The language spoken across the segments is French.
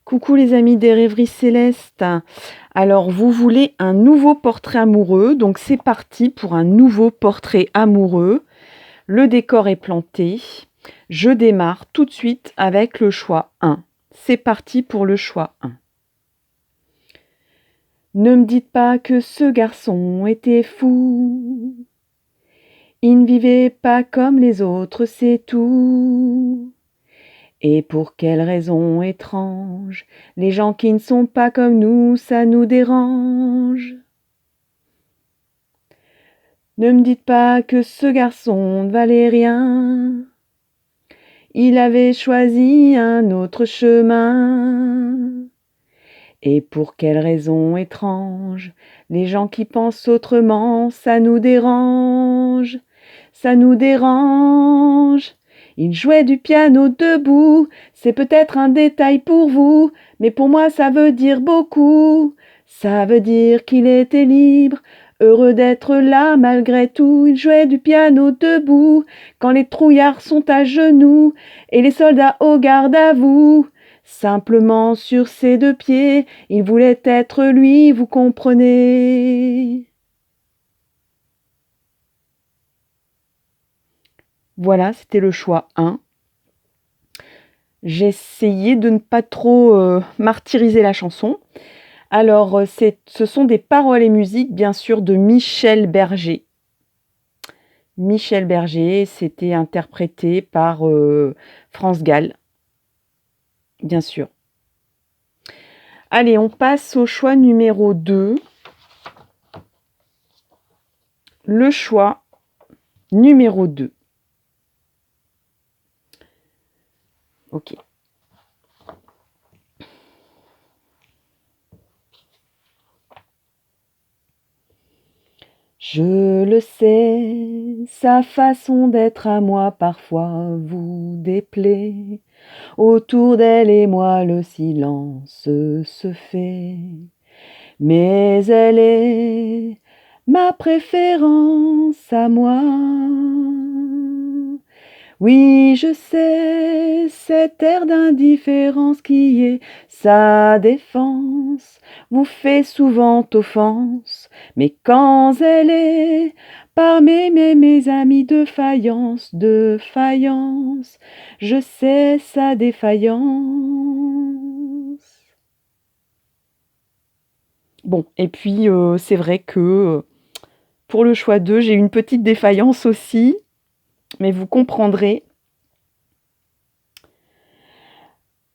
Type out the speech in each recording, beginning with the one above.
Coucou les amis des rêveries célestes. Alors vous voulez un nouveau portrait amoureux, donc c'est parti pour un nouveau portrait amoureux. Le décor est planté. Je démarre tout de suite avec le choix 1. C'est parti pour le choix 1. Ne me dites pas que ce garçon était fou. Il ne vivait pas comme les autres, c'est tout. Et pour quelle raison étrange, les gens qui ne sont pas comme nous, ça nous dérange. Ne me dites pas que ce garçon ne valait rien. Il avait choisi un autre chemin. Et pour quelle raison étrange, les gens qui pensent autrement, ça nous dérange. Ça nous dérange. Il jouait du piano debout, c'est peut-être un détail pour vous, mais pour moi ça veut dire beaucoup. Ça veut dire qu'il était libre, heureux d'être là malgré tout. Il jouait du piano debout, quand les trouillards sont à genoux, et les soldats au garde à vous. Simplement sur ses deux pieds, il voulait être lui, vous comprenez. Voilà, c'était le choix 1. J'ai essayé de ne pas trop martyriser la chanson. Alors, ce sont des paroles et musiques, bien sûr, de Michel Berger. Michel Berger, c'était interprété par France Gall, bien sûr. Allez, on passe au choix numéro 2. Le choix numéro 2. Ok. Je le sais, sa façon d'être à moi parfois vous déplaît. Autour d'elle et moi le silence se fait. Mais elle est ma préférence à moi. Oui, je sais, cet air d'indifférence qui est sa défense vous fait souvent offense, mais quand elle est parmi mes amis de faïence, je sais sa défaillance. Bon, et puis c'est vrai que pour le choix 2, j'ai une petite défaillance aussi, mais vous comprendrez.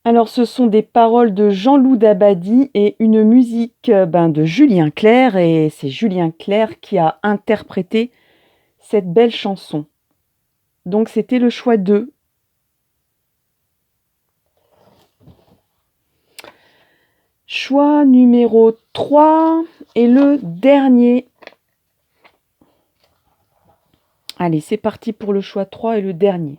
Alors, ce sont des paroles de Jean-Loup Dabadi et une musique de Julien Clerc, et c'est Julien Clerc qui a interprété cette belle chanson. Donc, c'était le choix 2. Choix numéro 3 et le dernier. Allez, c'est parti pour le choix 3 et le dernier.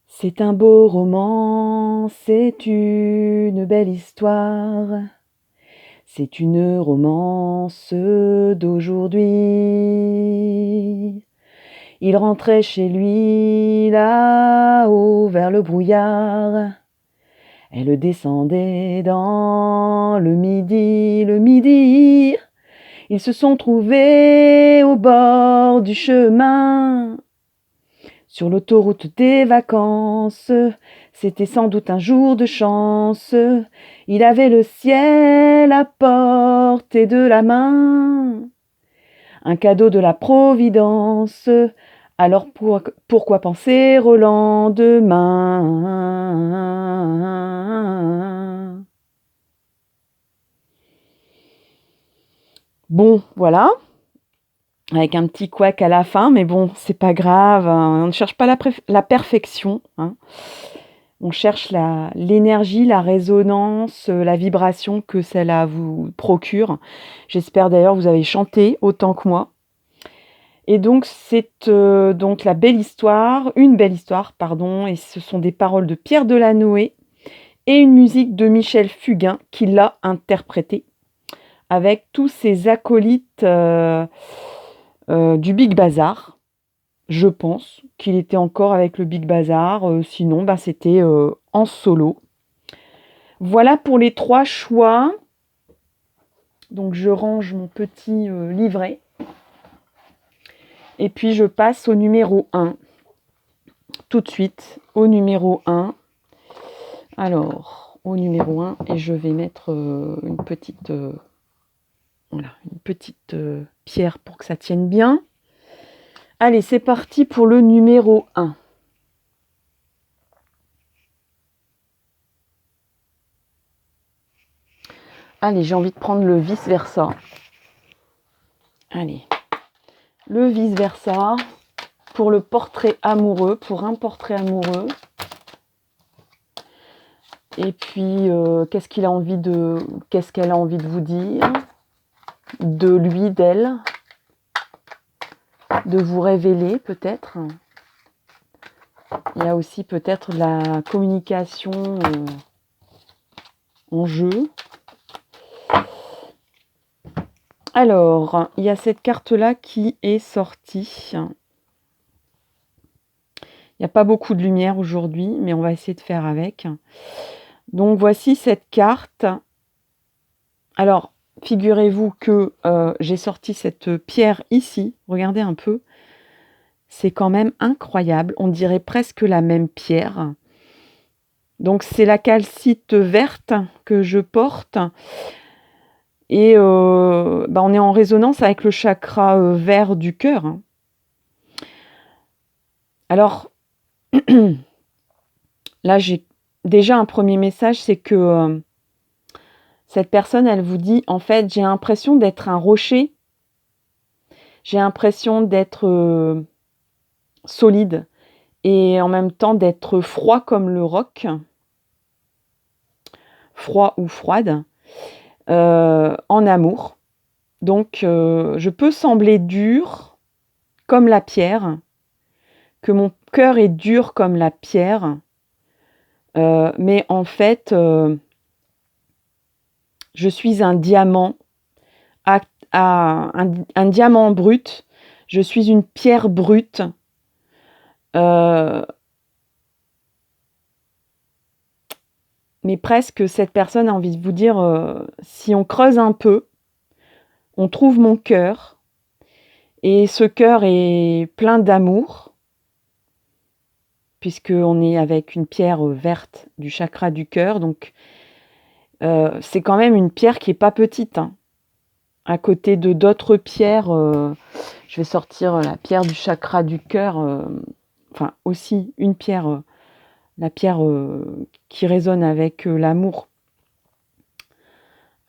C'est un beau roman, c'est une belle histoire. C'est une romance d'aujourd'hui. Il rentrait chez lui là-haut vers le brouillard. Elle descendait dans le midi. Ils se sont trouvés au bord du chemin. Sur l'autoroute des vacances, c'était sans doute un jour de chance. Il avait le ciel à portée de la main. Un cadeau de la Providence. Alors pourquoi penser au lendemain? Bon, voilà. Avec un petit couac à la fin, mais bon, c'est pas grave. On ne cherche pas la perfection. Hein. On cherche l'énergie, la résonance, la vibration que cela vous procure. J'espère d'ailleurs que vous avez chanté autant que moi. Et donc, c'est donc une belle histoire, et ce sont des paroles de Pierre Delanoë et une musique de Michel Fugain qui l'a interprétée avec tous ses acolytes du Big Bazar. Je pense qu'il était encore avec le Big Bazar. Sinon, c'était en solo. Voilà pour les 3 choix. Donc, je range mon petit livret. Et puis, je passe au numéro 1. Tout de suite, au numéro 1. Alors, au numéro 1, et je vais mettre une petite pierre pour que ça tienne bien. Allez, c'est parti pour le numéro 1. Allez, j'ai envie de prendre le vice-versa. Allez, le vice-versa pour le portrait amoureux, pour un portrait amoureux. Et puis, qu'est-ce qu'elle a envie de vous dire, de lui, d'elle, de vous révéler peut-être. Il y a aussi peut-être de la communication en jeu. Alors, il y a cette carte-là qui est sortie. Il n'y a pas beaucoup de lumière aujourd'hui, mais on va essayer de faire avec. Donc, voici cette carte. Alors, figurez-vous que j'ai sorti cette pierre ici. Regardez un peu. C'est quand même incroyable. On dirait presque la même pierre. Donc, c'est la calcite verte que je porte. Et on est en résonance avec le chakra vert du cœur. Alors, là, j'ai déjà un premier message, c'est que cette personne, elle vous dit, en fait, j'ai l'impression d'être un rocher. J'ai l'impression d'être solide et en même temps d'être froid comme le roc. Froid ou froide. En amour. Donc, je peux sembler dur comme la pierre, que mon cœur est dur comme la pierre, mais en fait, je suis un diamant, un diamant brut, je suis une pierre brute, mais presque cette personne a envie de vous dire, si on creuse un peu, on trouve mon cœur, et ce cœur est plein d'amour, puisqu'on est avec une pierre verte du chakra du cœur, donc c'est quand même une pierre qui n'est pas petite, hein. À côté de d'autres pierres, je vais sortir la pierre du chakra du cœur, enfin aussi une pierre, la pierre qui résonne avec l'amour.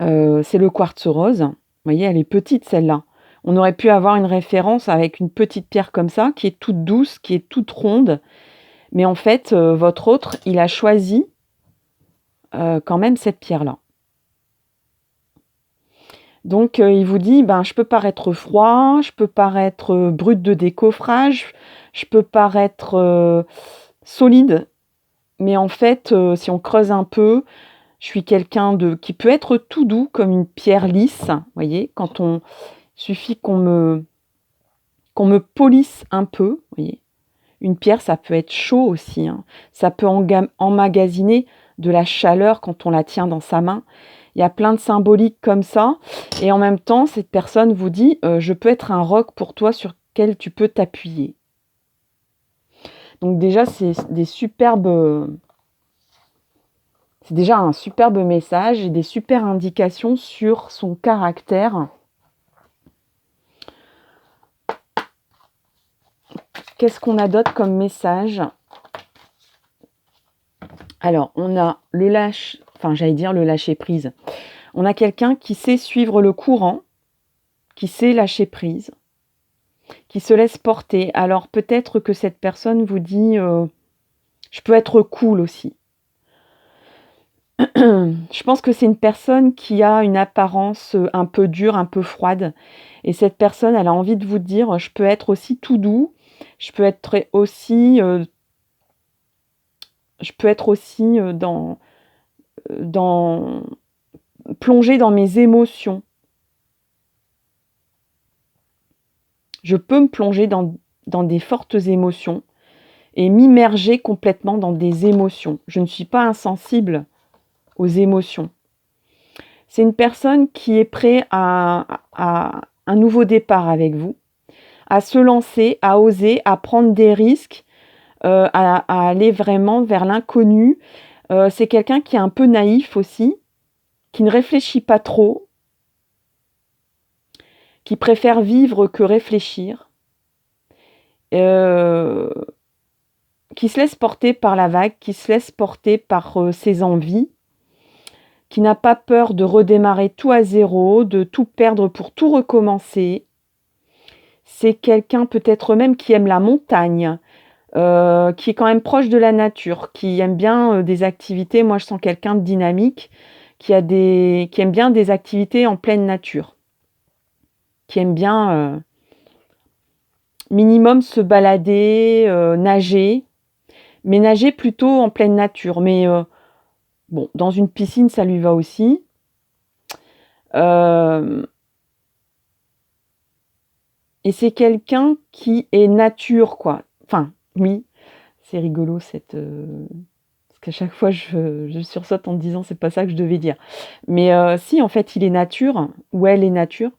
C'est le quartz rose. Vous voyez, elle est petite celle-là. On aurait pu avoir une référence avec une petite pierre comme ça, qui est toute douce, qui est toute ronde. Mais en fait, votre autre, il a choisi quand même cette pierre-là. Donc, il vous dit, je peux paraître froid, je peux paraître brut de décoffrage, je peux paraître solide, mais en fait, si on creuse un peu, je suis quelqu'un qui peut être tout doux comme une pierre lisse. Vous voyez, suffit qu'on me polisse un peu. Vous voyez, une pierre, ça peut être chaud aussi, hein. Ça peut emmagasiner de la chaleur quand on la tient dans sa main. Il y a plein de symboliques comme ça. Et en même temps, cette personne vous dit, je peux être un roc pour toi sur lequel tu peux t'appuyer. Donc déjà, c'est déjà un superbe message et des super indications sur son caractère. Qu'est-ce qu'on a d'autre comme message ? Alors, on a le lâcher prise. On a quelqu'un qui sait suivre le courant, qui sait lâcher prise, qui se laisse porter. Alors, peut-être que cette personne vous dit, je peux être cool aussi. Je pense que c'est une personne qui a une apparence un peu dure, un peu froide. Et cette personne, elle a envie de vous dire, je peux être aussi tout doux, je peux être aussi plongée dans mes émotions. Je peux me plonger dans dans des fortes émotions et m'immerger complètement dans des émotions. Je ne suis pas insensible aux émotions. C'est une personne qui est prête à un nouveau départ avec vous, à se lancer, à oser, à prendre des risques, à aller vraiment vers l'inconnu. C'est quelqu'un qui est un peu naïf aussi, qui ne réfléchit pas trop, qui préfère vivre que réfléchir, qui se laisse porter par la vague, qui se laisse porter par ses envies, qui n'a pas peur de redémarrer tout à zéro, de tout perdre pour tout recommencer. C'est quelqu'un peut-être même qui aime la montagne, qui est quand même proche de la nature, qui aime bien des activités. Moi, je sens quelqu'un de dynamique, qui aime bien des activités en pleine nature, qui aime bien minimum se balader, nager, mais nager plutôt en pleine nature. Mais bon, dans une piscine, ça lui va aussi. Et c'est quelqu'un qui est nature, quoi. Enfin, oui, c'est rigolo parce qu'à chaque fois je sursaute en disant c'est pas ça que je devais dire. Mais si en fait il est nature, ou elle est nature,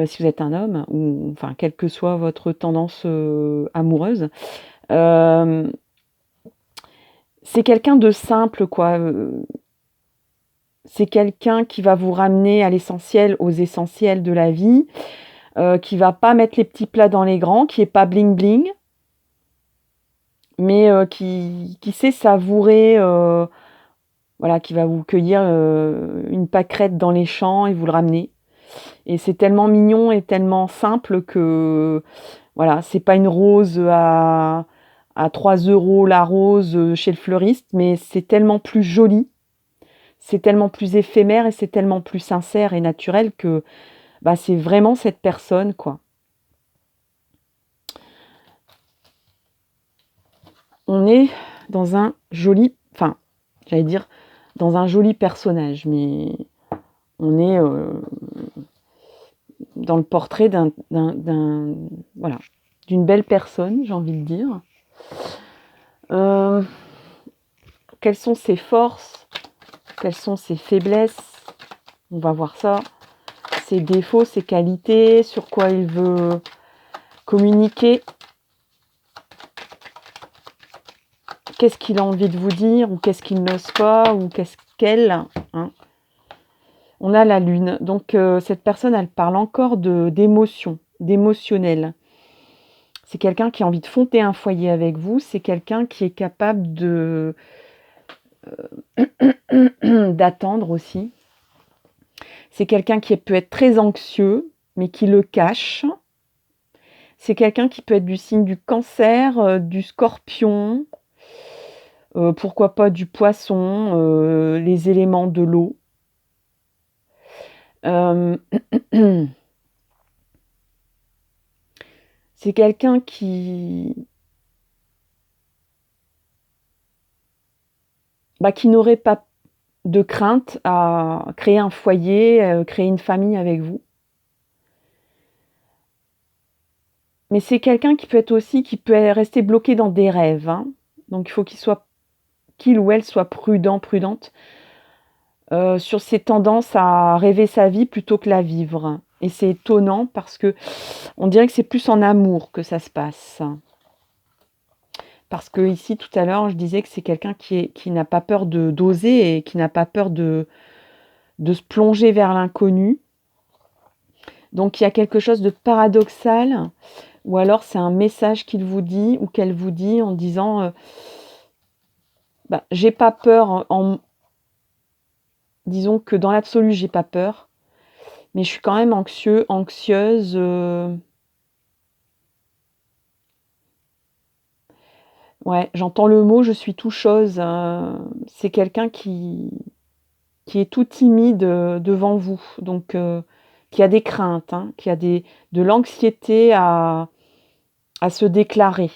si vous êtes un homme, ou enfin quelle que soit votre tendance amoureuse, c'est quelqu'un de simple, quoi. C'est quelqu'un qui va vous ramener à l'essentiel, aux essentiels de la vie, qui va pas mettre les petits plats dans les grands, qui est pas bling bling, mais qui sait savourer, voilà, qui va vous cueillir une pâquerette dans les champs et vous le ramener. Et c'est tellement mignon et tellement simple que, voilà, c'est pas une rose à 3 € la rose chez le fleuriste, mais c'est tellement plus joli, c'est tellement plus éphémère et c'est tellement plus sincère et naturel que bah, c'est vraiment cette personne, quoi. On est dans un joli, enfin, j'allais dire, dans un joli personnage, mais on est dans le portrait voilà, d'une belle personne, j'ai envie de dire. Quelles sont ses forces? Quelles sont ses faiblesses? On va voir ça. Ses défauts, ses qualités, sur quoi il veut communiquer. Qu'est-ce qu'il a envie de vous dire, ou qu'est-ce qu'il n'ose pas, ou qu'est-ce qu'elle, hein. On a la lune. Donc cette personne, elle parle encore d'émotion, d'émotionnel. C'est quelqu'un qui a envie de fonder un foyer avec vous. C'est quelqu'un qui est capable d'attendre aussi. C'est quelqu'un qui peut être très anxieux, mais qui le cache. C'est quelqu'un qui peut être du signe du Cancer, du Scorpion, pourquoi pas du Poisson, les éléments de l'eau. C'est quelqu'un qui n'aurait pas de crainte à créer un foyer, créer une famille avec vous. Mais c'est quelqu'un qui peut rester bloqué dans des rêves, hein. Donc il faut qu'il ou elle soit prudente sur ses tendances à rêver sa vie plutôt que la vivre. Et c'est étonnant parce que on dirait que c'est plus en amour que ça se passe. Parce que ici, tout à l'heure, je disais que c'est quelqu'un qui n'a pas peur d'oser et qui n'a pas peur de se plonger vers l'inconnu. Donc il y a quelque chose de paradoxal, ou alors c'est un message qu'il vous dit ou qu'elle vous dit en disant j'ai pas peur, disons que dans l'absolu j'ai pas peur, mais je suis quand même anxieuse. Ouais, j'entends le mot, je suis tout chose. C'est quelqu'un qui est tout timide devant vous, donc qui a des craintes, hein, qui a de l'anxiété à se déclarer.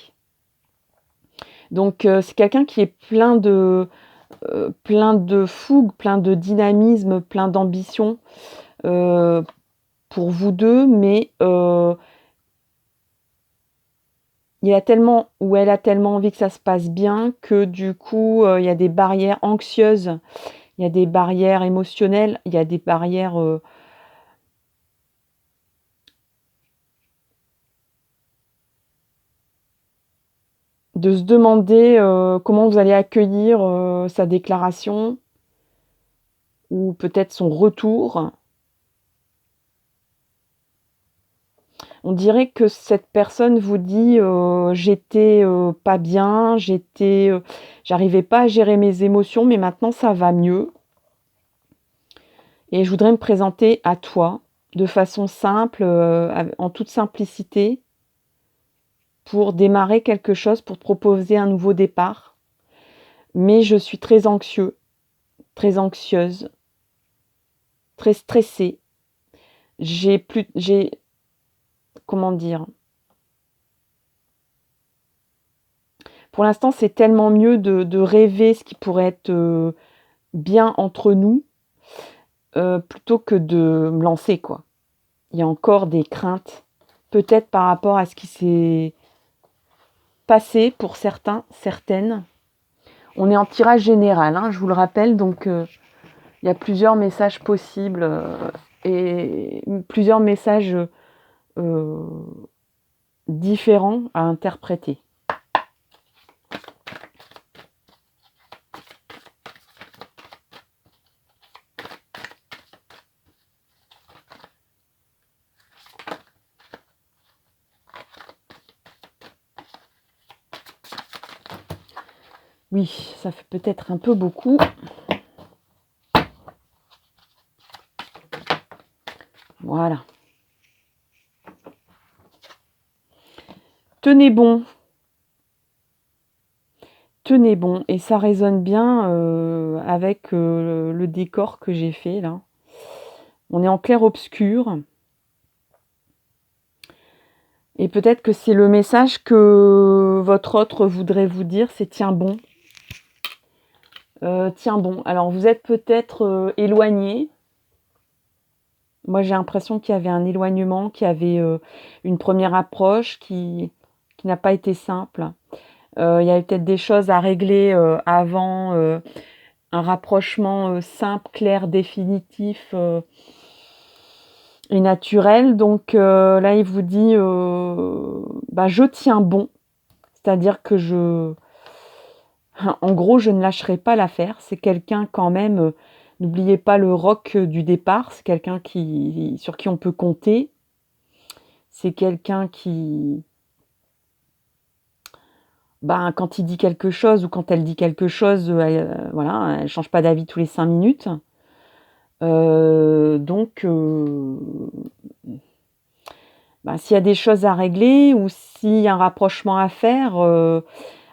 Donc c'est quelqu'un qui est plein de fougue, plein de dynamisme, plein d'ambition pour vous deux, mais il a tellement ou elle a tellement envie que ça se passe bien que du coup, il y a des barrières anxieuses, il y a des barrières émotionnelles, il y a des barrières, de se demander, comment vous allez accueillir, sa déclaration ou peut-être son retour. On dirait que cette personne vous dit, «J'étais, pas bien, j'arrivais pas à gérer mes émotions, mais maintenant ça va mieux et je voudrais me présenter à toi de façon simple, en toute simplicité pour démarrer quelque chose, pour te proposer un nouveau départ. Mais je suis très anxieux, très anxieuse, très stressée. J'ai comment dire? Pour l'instant, c'est tellement mieux de rêver ce qui pourrait être, bien entre nous, plutôt que de me lancer, quoi. Il y a encore des craintes, peut-être par rapport à ce qui s'est passé pour certains, certaines. On est en tirage général, hein, je vous le rappelle, donc il y a plusieurs messages possibles, et plusieurs messages, heu, différents à interpréter. Oui, ça fait peut-être un peu beaucoup. Voilà. Tenez bon, tenez bon et ça résonne bien, avec, le décor que j'ai fait là. On est en clair-obscur et peut-être que c'est le message que votre autre voudrait vous dire, c'est: «Tiens bon, tiens bon». Alors vous êtes peut-être, éloignés. Moi, j'ai l'impression qu'il y avait un éloignement, qu'il y avait, une première approche qui n'a pas été simple. Il y avait peut-être des choses à régler, avant, un rapprochement, simple, clair, définitif, et naturel. Donc, là, il vous dit, bah: «Je tiens bon». C'est-à-dire que en gros, je ne lâcherai pas l'affaire. C'est quelqu'un quand même, n'oubliez pas le roc, du départ, c'est quelqu'un sur qui on peut compter. C'est quelqu'un qui, ben, quand il dit quelque chose ou quand elle dit quelque chose, voilà, elle change pas d'avis tous les 5 minutes. Donc bah, s'il y a des choses à régler ou s'il y a un rapprochement à faire,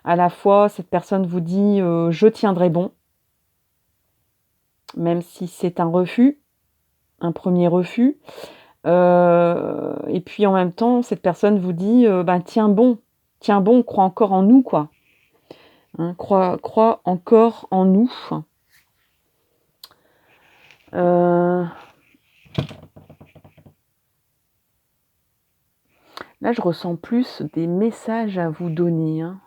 à la fois cette personne vous dit, «Je tiendrai bon», même si c'est un refus, un premier refus. Et puis en même temps, cette personne vous dit, «Ben, tiens bon, crois encore en nous, quoi, hein, crois encore en nous». Heu, Là, je ressens plus des messages à vous donner, hein.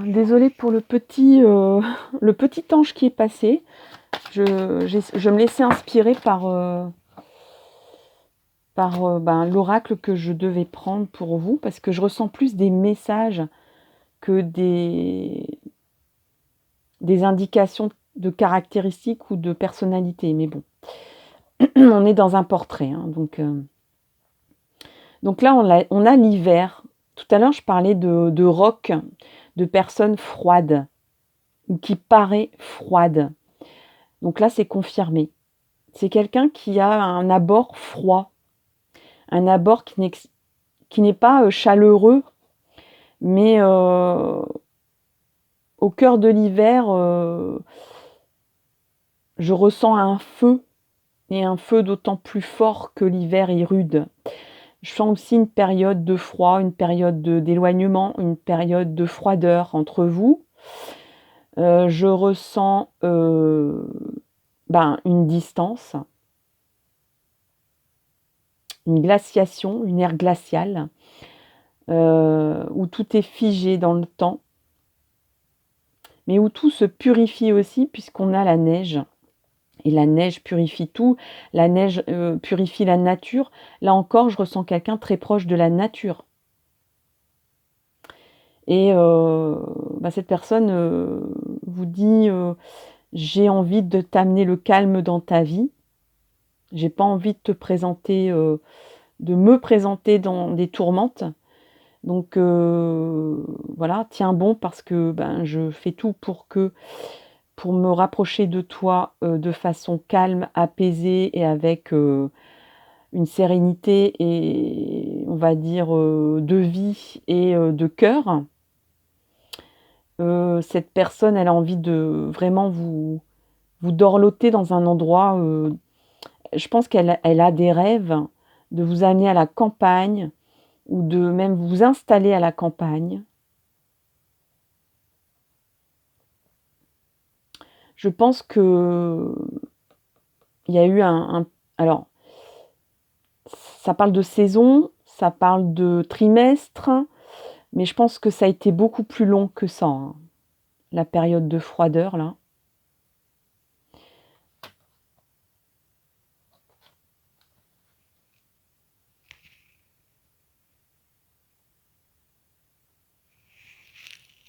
Désolée pour le petit ange qui est passé. Je me laissais inspirer par ben, l'oracle que je devais prendre pour vous, parce que je ressens plus des messages que des indications de caractéristiques ou de personnalité. Mais bon, on est dans un portrait, hein, donc là, on a l'hiver. Tout à l'heure, je parlais de roc, de personnes froides ou qui paraît froide. Donc là, c'est confirmé. C'est quelqu'un qui a un abord froid, un abord qui n'est pas, chaleureux, mais au cœur de l'hiver, je ressens un feu, et un feu d'autant plus fort que l'hiver est rude. Je sens aussi une période de froid, une période d'éloignement, une période de froideur entre vous. Je ressens une distance, une glaciation, une ère glaciale, où tout est figé dans le temps, mais où tout se purifie aussi puisqu'on a la neige. Et la neige purifie tout, la neige purifie la nature. Là encore, je ressens quelqu'un très proche de la nature. Et cette personne vous dit j'ai envie de t'amener le calme dans ta vie. J'ai pas envie de te présenter, de me présenter dans des tourmentes. Donc voilà, tiens bon parce que je fais tout pour me rapprocher de toi de façon calme, apaisée et avec une sérénité et on va dire de vie et de cœur. Cette personne, elle a envie de vraiment vous dorloter dans un endroit. Je pense qu'elle a des rêves de vous amener à la campagne ou de même vous installer à la campagne. Je pense que il y a eu alors, ça parle de saison, ça parle de trimestre, mais je pense que ça a été beaucoup plus long que ça, hein, la période de froideur là.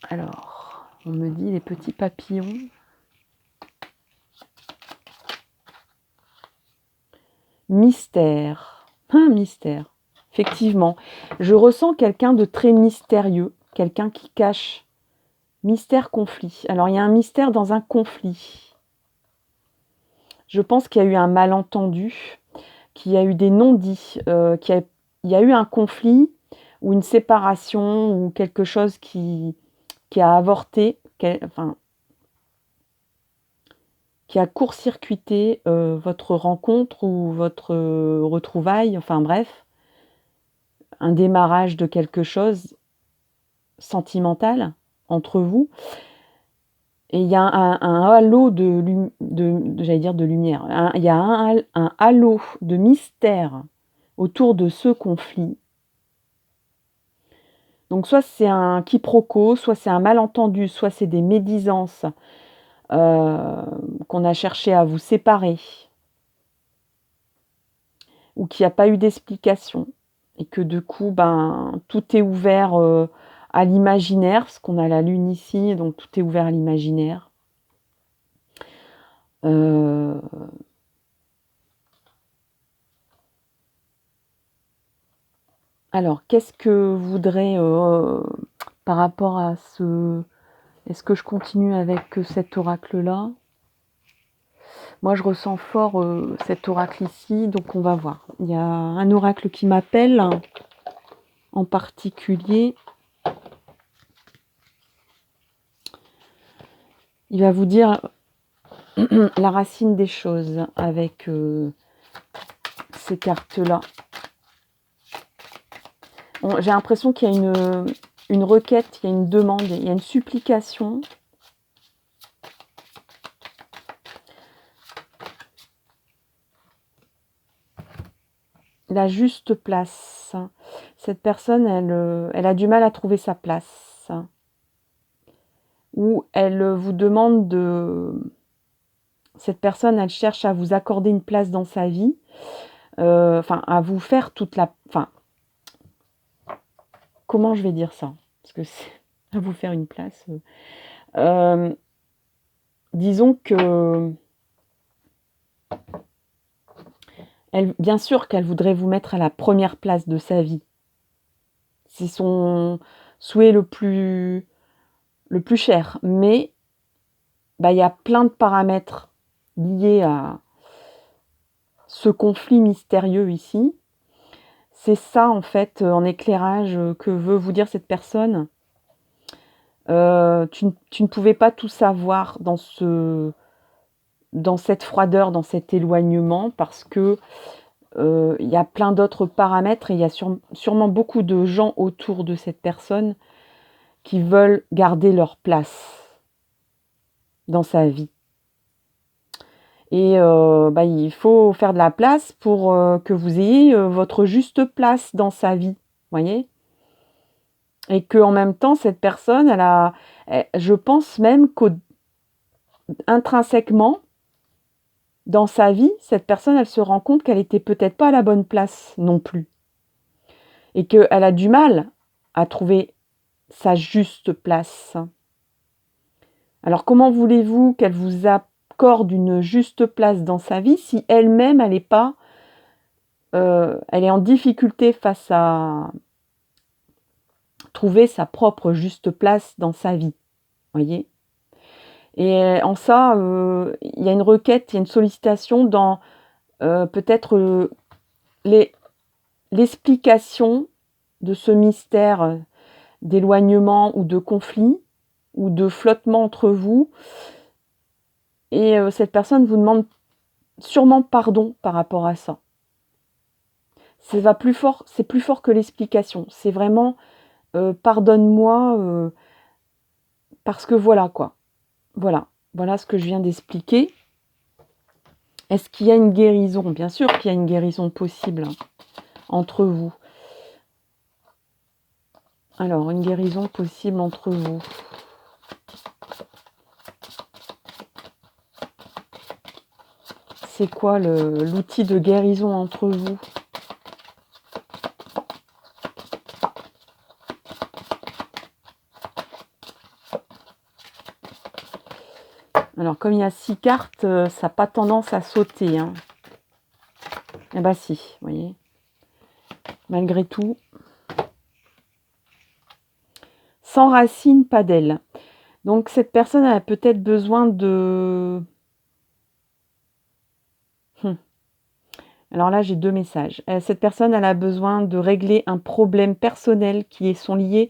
Alors, on me dit les petits papillons. Mystère. Un mystère. Effectivement. Je ressens quelqu'un de très mystérieux, quelqu'un qui cache. Mystère, conflit. Alors, il y a un mystère dans un conflit. Je pense qu'il y a eu un malentendu, qu'il y a eu des non-dits, il y a eu un conflit ou une séparation ou quelque chose qui a avorté, qui a court-circuité votre rencontre ou votre retrouvaille, enfin bref, un démarrage de quelque chose sentimental entre vous. Et il y a un halo j'allais dire de lumière, il y a un halo de mystère autour de ce conflit. Donc soit c'est un quiproquo, soit c'est un malentendu, soit c'est des médisances qu'on a cherché à vous séparer ou qu'il n'y a pas eu d'explication et que du coup, tout est ouvert à l'imaginaire, parce qu'on a la lune ici, donc tout est ouvert à l'imaginaire. Alors, qu'est-ce que voudrait par rapport à ce... Est-ce que je continue avec cet oracle-là? Moi, je ressens fort cet oracle ici, donc on va voir. Il y a un oracle qui m'appelle en particulier. Il va vous dire la racine des choses avec ces cartes-là. Bon, j'ai l'impression qu'il y a une requête, il y a une demande, il y a une supplication. La juste place. Cette personne, elle a du mal à trouver sa place. Ou elle vous demande Cette personne, elle cherche à vous accorder une place dans sa vie. À vous faire toute la... comment je vais dire ça? Parce que c'est à vous faire une place. Disons que... bien sûr qu'elle voudrait vous mettre à la première place de sa vie. C'est son souhait le plus cher. Mais il y a plein de paramètres liés à ce conflit mystérieux ici. C'est ça, en fait, en éclairage, que veut vous dire cette personne. Tu ne pouvais pas tout savoir dans dans cette froideur, dans cet éloignement, parce que il y a plein d'autres paramètres et il y a sûrement beaucoup de gens autour de cette personne qui veulent garder leur place dans sa vie. Et il faut faire de la place pour que vous ayez votre juste place dans sa vie, voyez. Et qu'en même temps, cette personne, je pense même qu'intrinsèquement, dans sa vie, cette personne, elle se rend compte qu'elle n'était peut-être pas à la bonne place non plus. Et qu'elle a du mal à trouver sa juste place. Alors comment voulez-vous qu'elle vous accorde une juste place dans sa vie si elle-même, elle est en difficulté face à trouver sa propre juste place dans sa vie, voyez. Et en ça, il y a une requête, il y a une sollicitation dans peut-être l'explication de ce mystère d'éloignement ou de conflit ou de flottement entre vous. Et cette personne vous demande sûrement pardon par rapport à ça. C'est plus fort que l'explication. C'est vraiment pardonne-moi parce que voilà quoi. Voilà ce que je viens d'expliquer. Est-ce qu'il y a une guérison? Bien sûr qu'il y a une guérison possible entre vous. Alors, une guérison possible entre vous. C'est quoi l'outil de guérison entre vous? Alors, comme il y a 6 cartes, ça n'a pas tendance à sauter. Hein. Eh bien si, vous voyez. Malgré tout. Sans racine, pas d'aile. Donc, cette personne a peut-être besoin de... Alors là, j'ai 2 messages. Cette personne, elle a besoin de régler un problème personnel qui sont liés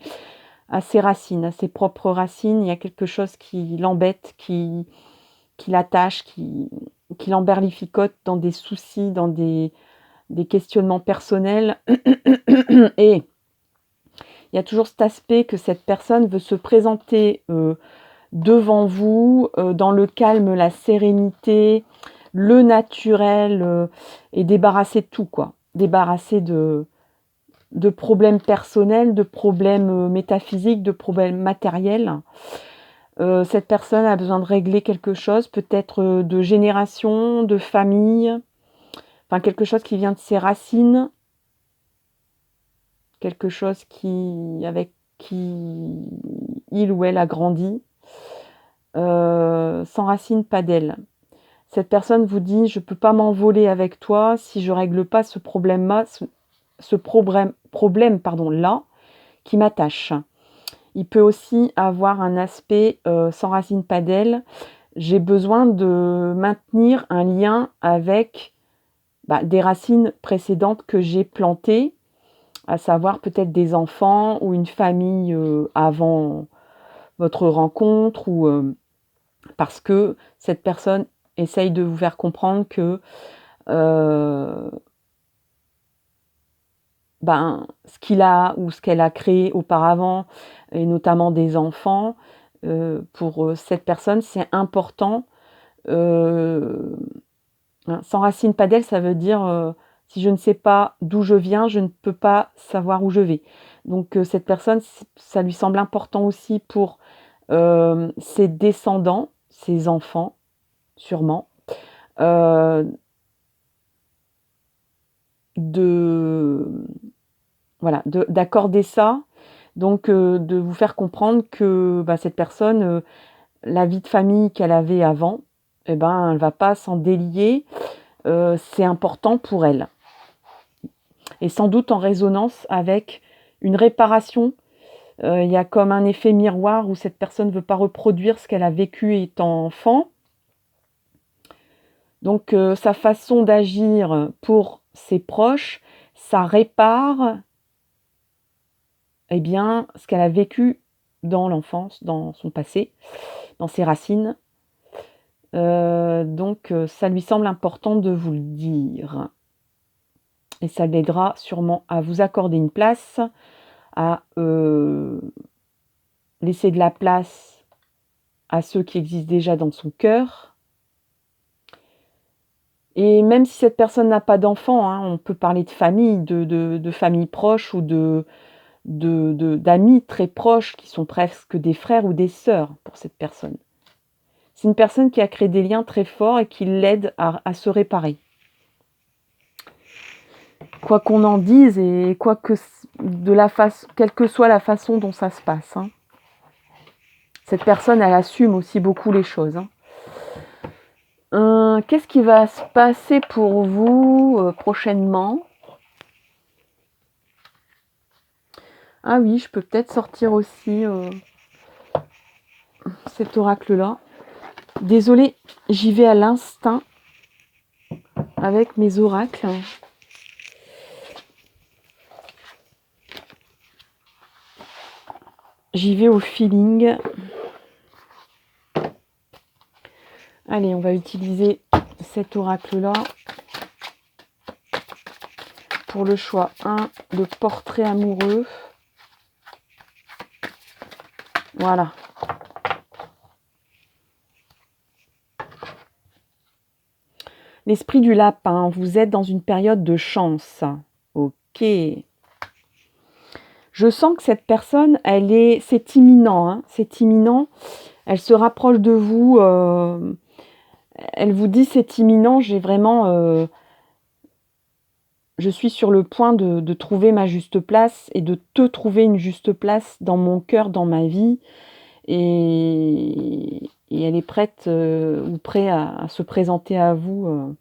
à ses racines, à ses propres racines. Il y a quelque chose qui l'embête, qui l'attache, qui l'emberlificote dans des soucis, dans des questionnements personnels. Et il y a toujours cet aspect que cette personne veut se présenter devant vous, dans le calme, la sérénité, le naturel, et débarrasser de tout, quoi. Débarrasser de problèmes personnels, de problèmes métaphysiques, de problèmes matériels. Cette personne a besoin de régler quelque chose, peut-être de génération, de famille, enfin quelque chose qui vient de ses racines, quelque chose avec qui il ou elle a grandi. Sans racine, pas d'aile. Cette personne vous dit « je ne peux pas m'envoler avec toi si je ne règle pas ce problème-là qui m'attache ». Il peut aussi avoir un aspect sans racine, pas d'aile. J'ai besoin de maintenir un lien avec des racines précédentes que j'ai plantées, à savoir peut-être des enfants ou une famille avant votre rencontre, ou parce que cette personne essaye de vous faire comprendre que ce qu'il a ou ce qu'elle a créé auparavant, et notamment des enfants, pour cette personne, c'est important. Sans racine, pas d'aile, ça veut dire si je ne sais pas d'où je viens, je ne peux pas savoir où je vais. Donc cette personne, ça lui semble important aussi pour ses descendants, ses enfants, sûrement, d'accorder ça, donc de vous faire comprendre que cette personne, la vie de famille qu'elle avait avant, elle ne va pas s'en délier, c'est important pour elle. Et sans doute en résonance avec une réparation. Il y a comme un effet miroir où cette personne ne veut pas reproduire ce qu'elle a vécu étant enfant. Donc sa façon d'agir pour ses proches, ça répare ce qu'elle a vécu dans l'enfance, dans son passé, dans ses racines. Donc, ça lui semble important de vous le dire. Et ça l'aidera sûrement à vous accorder une place, à laisser de la place à ceux qui existent déjà dans son cœur. Et même si cette personne n'a pas d'enfant, hein, on peut parler de famille, de famille proche ou d'amis très proches qui sont presque des frères ou des sœurs pour cette personne. C'est une personne qui a créé des liens très forts et qui l'aide à se réparer. Quoi qu'on en dise et quelle que soit la façon dont ça se passe. Hein. Cette personne, elle assume aussi beaucoup les choses. Hein. Qu'est-ce qui va se passer pour vous prochainement ? Ah oui, je peux peut-être sortir aussi cet oracle-là. Désolée, j'y vais à l'instinct avec mes oracles. J'y vais au feeling. Allez, on va utiliser cet oracle-là pour le choix 1, le portrait amoureux. Voilà. L'esprit du lapin, vous êtes dans une période de chance. Ok. Je sens que cette personne, c'est imminent. Hein, c'est imminent. Elle se rapproche de vous. Elle vous dit c'est imminent. Je suis sur le point de trouver ma juste place et de te trouver une juste place dans mon cœur, dans ma vie. Et elle est prête ou prêt à se présenter à vous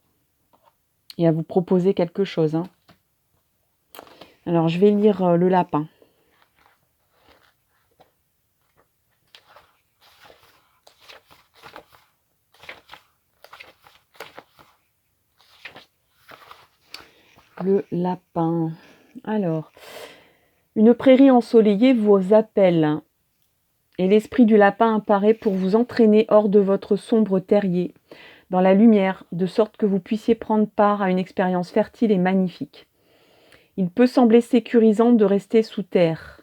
et à vous proposer quelque chose. Hein. Alors, je vais lire le lapin. Le lapin. Alors, une prairie ensoleillée vous appelle et l'esprit du lapin apparaît pour vous entraîner hors de votre sombre terrier, dans la lumière, de sorte que vous puissiez prendre part à une expérience fertile et magnifique. Il peut sembler sécurisant de rester sous terre,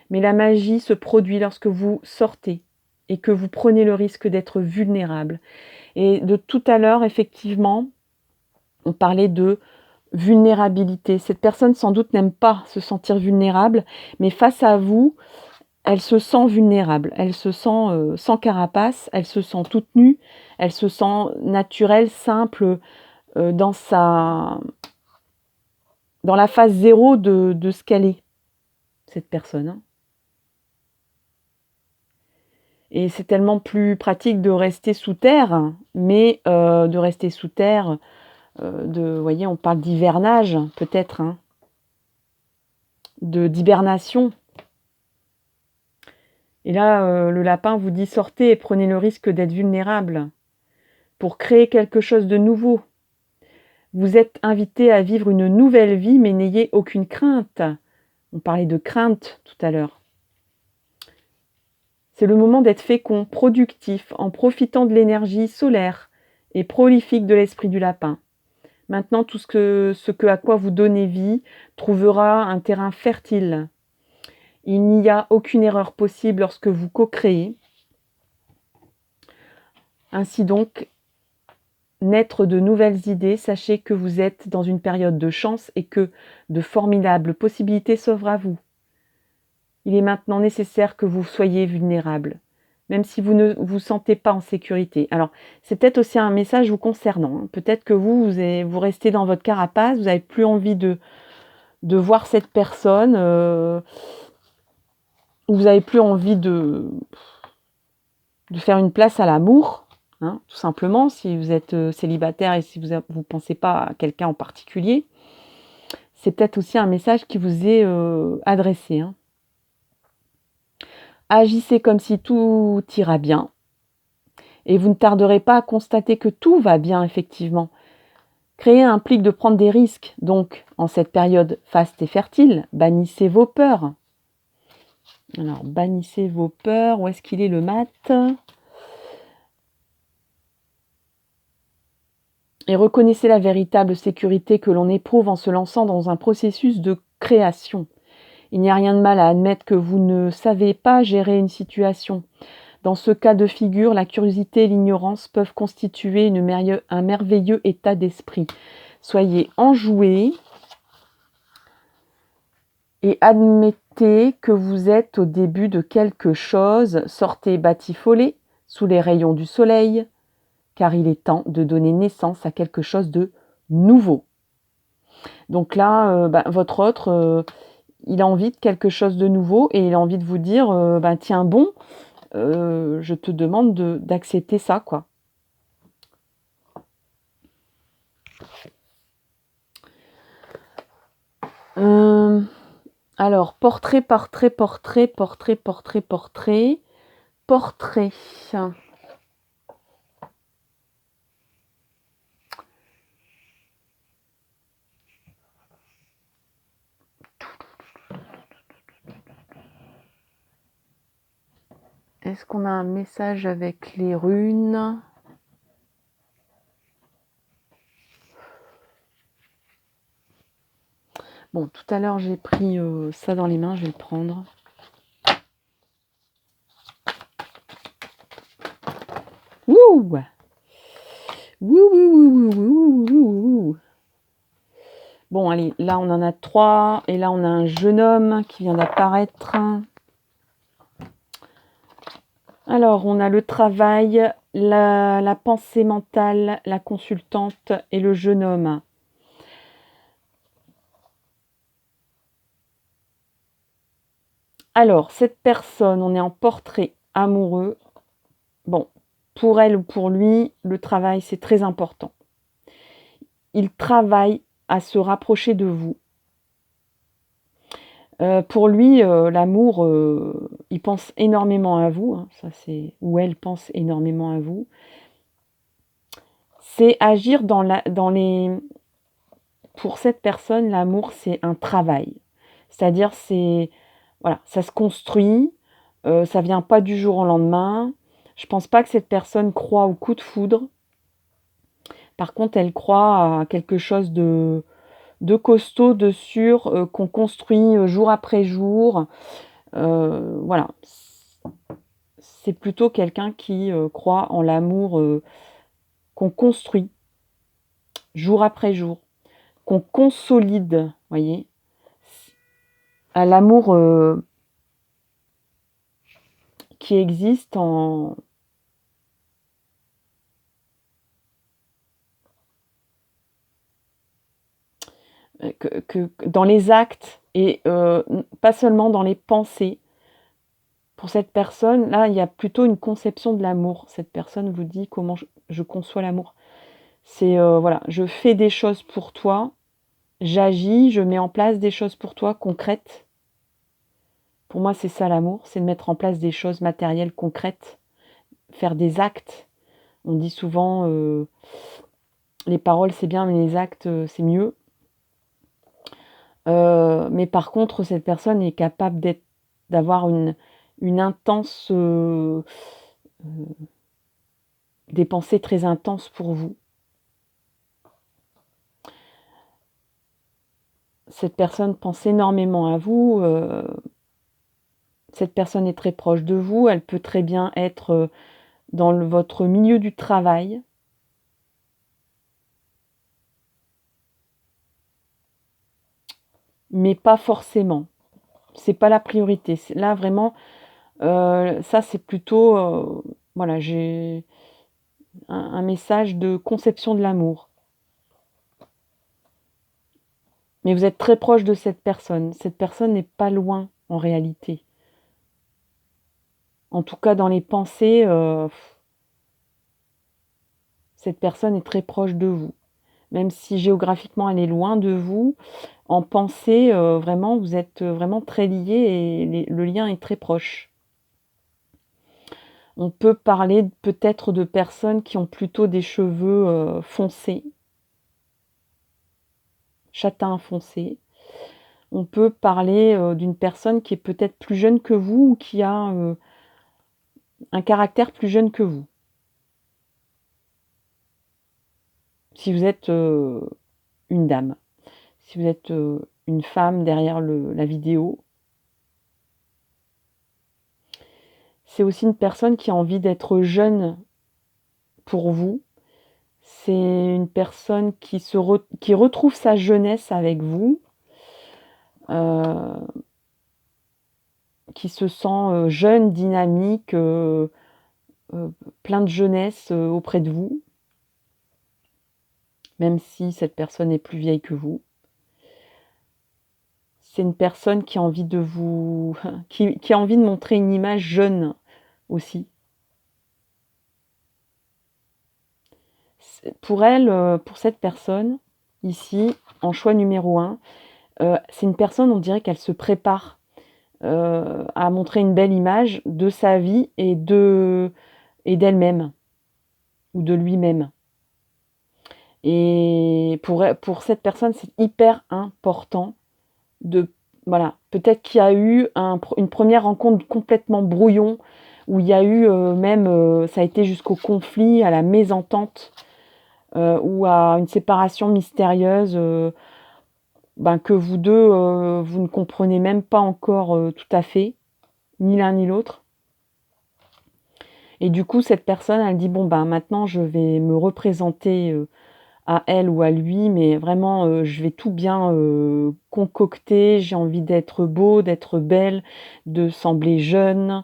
mais la magie se produit lorsque vous sortez et que vous prenez le risque d'être vulnérable. Et de tout à l'heure, effectivement, on parlait de vulnérabilité. Cette personne, sans doute, n'aime pas se sentir vulnérable, mais face à vous, elle se sent vulnérable. Elle se sent sans carapace, elle se sent toute nue, elle se sent naturelle, simple, dans la phase zéro de ce qu'elle est, cette personne. Hein. Et c'est tellement plus pratique de rester sous terre, mais de rester sous terre, vous voyez, on parle d'hivernage, peut-être, hein, d'hibernation. Et là, le lapin vous dit, sortez et prenez le risque d'être vulnérable pour créer quelque chose de nouveau. Vous êtes invité à vivre une nouvelle vie, mais n'ayez aucune crainte. On parlait de crainte tout à l'heure. C'est le moment d'être fécond, productif, en profitant de l'énergie solaire et prolifique de l'esprit du lapin. Maintenant, tout ce à quoi vous donnez vie trouvera un terrain fertile. Il n'y a aucune erreur possible lorsque vous co-créez. Ainsi donc, naître de nouvelles idées, sachez que vous êtes dans une période de chance et que de formidables possibilités s'offrent à vous. Il est maintenant nécessaire que vous soyez vulnérable, même si vous ne vous sentez pas en sécurité. Alors, c'est peut-être aussi un message vous concernant. Hein. Peut-être que vous restez dans votre carapace, vous n'avez plus envie de voir cette personne, vous n'avez plus envie de faire une place à l'amour, hein, tout simplement, si vous êtes célibataire et si vous ne pensez pas à quelqu'un en particulier. C'est peut-être aussi un message qui vous est adressé. Hein. Agissez comme si tout ira bien. Et vous ne tarderez pas à constater que tout va bien, effectivement. Créer implique de prendre des risques. Donc, en cette période faste et fertile, bannissez vos peurs. Alors, bannissez vos peurs. Où est-ce qu'il est le mat ? Et reconnaissez la véritable sécurité que l'on éprouve en se lançant dans un processus de création. Il n'y a rien de mal à admettre que vous ne savez pas gérer une situation. Dans ce cas de figure, la curiosité et l'ignorance peuvent constituer un merveilleux état d'esprit. Soyez enjoués et admettez que vous êtes au début de quelque chose. Sortez batifolés sous les rayons du soleil, car il est temps de donner naissance à quelque chose de nouveau. Donc là, votre autre, il a envie de quelque chose de nouveau et il a envie de vous dire, tiens bon, je te demande d'accepter ça, quoi. Alors, portrait. Est-ce qu'on a un message avec les runes ? Bon, tout à l'heure, j'ai pris ça dans les mains, je vais le prendre. Wouh ! Wouh. Bon, allez, là, on en a 3. Et là, on a un jeune homme qui vient d'apparaître. Alors, on a le travail, la pensée mentale, la consultante et le jeune homme. Alors, cette personne, on est en portrait amoureux. Bon, pour elle ou pour lui, le travail, c'est très important. Il travaille à se rapprocher de vous. Pour lui, l'amour, il pense énormément à vous, hein, ou elle pense énormément à vous. C'est agir pour cette personne, l'amour, c'est un travail. C'est-à-dire, voilà, ça se construit, ça vient pas du jour au lendemain. Je pense pas que cette personne croit au coup de foudre. Par contre, elle croit à quelque chose de costaud, de sûr, qu'on construit jour après jour. Voilà. C'est plutôt quelqu'un qui croit en l'amour qu'on construit jour après jour, qu'on consolide, voyez, à l'amour qui existe que dans les actes et pas seulement dans les pensées. Pour cette personne, là, il y a plutôt une conception de l'amour. Cette personne vous dit comment je conçois l'amour. C'est, voilà, je fais des choses pour toi, j'agis, je mets en place des choses pour toi concrètes. Pour moi, c'est ça l'amour, c'est de mettre en place des choses matérielles concrètes, faire des actes. On dit souvent, les paroles c'est bien, mais les actes c'est mieux. Mais par contre, cette personne est capable d'avoir une intense, des pensées très intenses pour vous. Cette personne pense énormément à vous. Cette personne est très proche de vous. Elle peut très bien être dans votre milieu du travail. Mais pas forcément. C'est pas la priorité. Là, vraiment, ça, c'est plutôt... voilà, j'ai un message de conception de l'amour. Mais vous êtes très proche de cette personne. Cette personne n'est pas loin, en réalité. En tout cas, dans les pensées, cette personne est très proche de vous. Même si géographiquement, elle est loin de vous, en pensée, vraiment, vous êtes vraiment très liés et le lien est très proche. On peut parler peut-être de personnes qui ont plutôt des cheveux foncés, châtain foncé. On peut parler d'une personne qui est peut-être plus jeune que vous ou qui a un caractère plus jeune que vous. si vous êtes une dame, si vous êtes une femme derrière la vidéo, c'est aussi une personne qui a envie d'être jeune pour vous. C'est une personne qui retrouve sa jeunesse avec vous, qui se sent jeune, dynamique, plein de jeunesse auprès de vous, même si cette personne est plus vieille que vous. C'est une personne qui a envie de vous, qui a envie de montrer une image jeune aussi. Pour elle, pour cette personne, ici, en choix numéro 1, c'est une personne, on dirait qu'elle se prépare à montrer une belle image de sa vie et d'elle-même, ou de lui-même. Et pour cette personne, c'est hyper important voilà, peut-être qu'il y a eu une première rencontre complètement brouillon, où il y a eu ça a été jusqu'au conflit, à la mésentente, ou à une séparation mystérieuse, que vous deux, vous ne comprenez même pas encore tout à fait, ni l'un ni l'autre. Et du coup, cette personne, elle dit, bon, maintenant, je vais me représenter à elle ou à lui, mais vraiment, je vais tout bien concocter. J'ai envie d'être beau, d'être belle, de sembler jeune,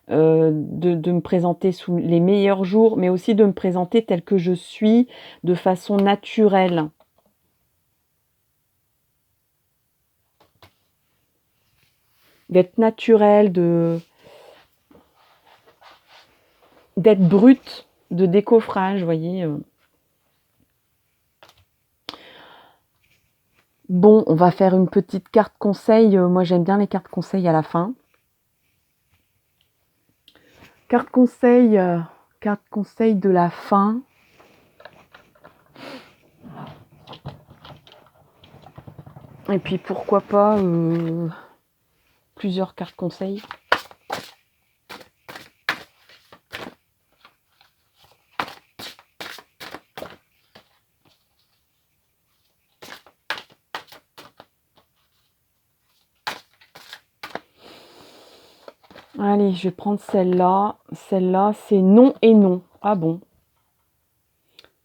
de me présenter sous les meilleurs jours, mais aussi de me présenter telle que je suis, de façon naturelle. D'être naturelle, d'être brute, de décoffrage, vous voyez. Bon, on va faire une petite carte conseil. Moi, j'aime bien les cartes conseils à la fin. Carte conseil de la fin. Et puis, pourquoi pas plusieurs cartes conseils. Allez, je vais prendre celle-là. Celle-là, c'est non et non. Ah bon?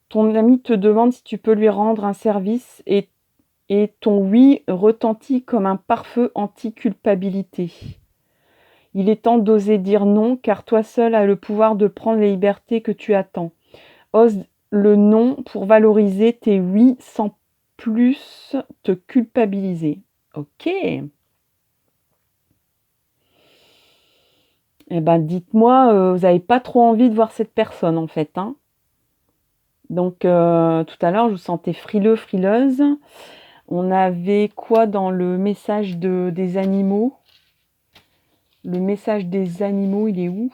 Ton ami te demande si tu peux lui rendre un service et ton oui retentit comme un pare-feu anti-culpabilité. Il est temps d'oser dire non, car toi seul as le pouvoir de prendre les libertés que tu attends. Ose le non pour valoriser tes oui sans plus te culpabiliser. Ok. Eh ben, dites-moi, vous n'avez pas trop envie de voir cette personne, en fait, hein. Donc, tout à l'heure, je vous sentais frileux, frileuse. On avait quoi dans le message des animaux? Le message des animaux, il est où?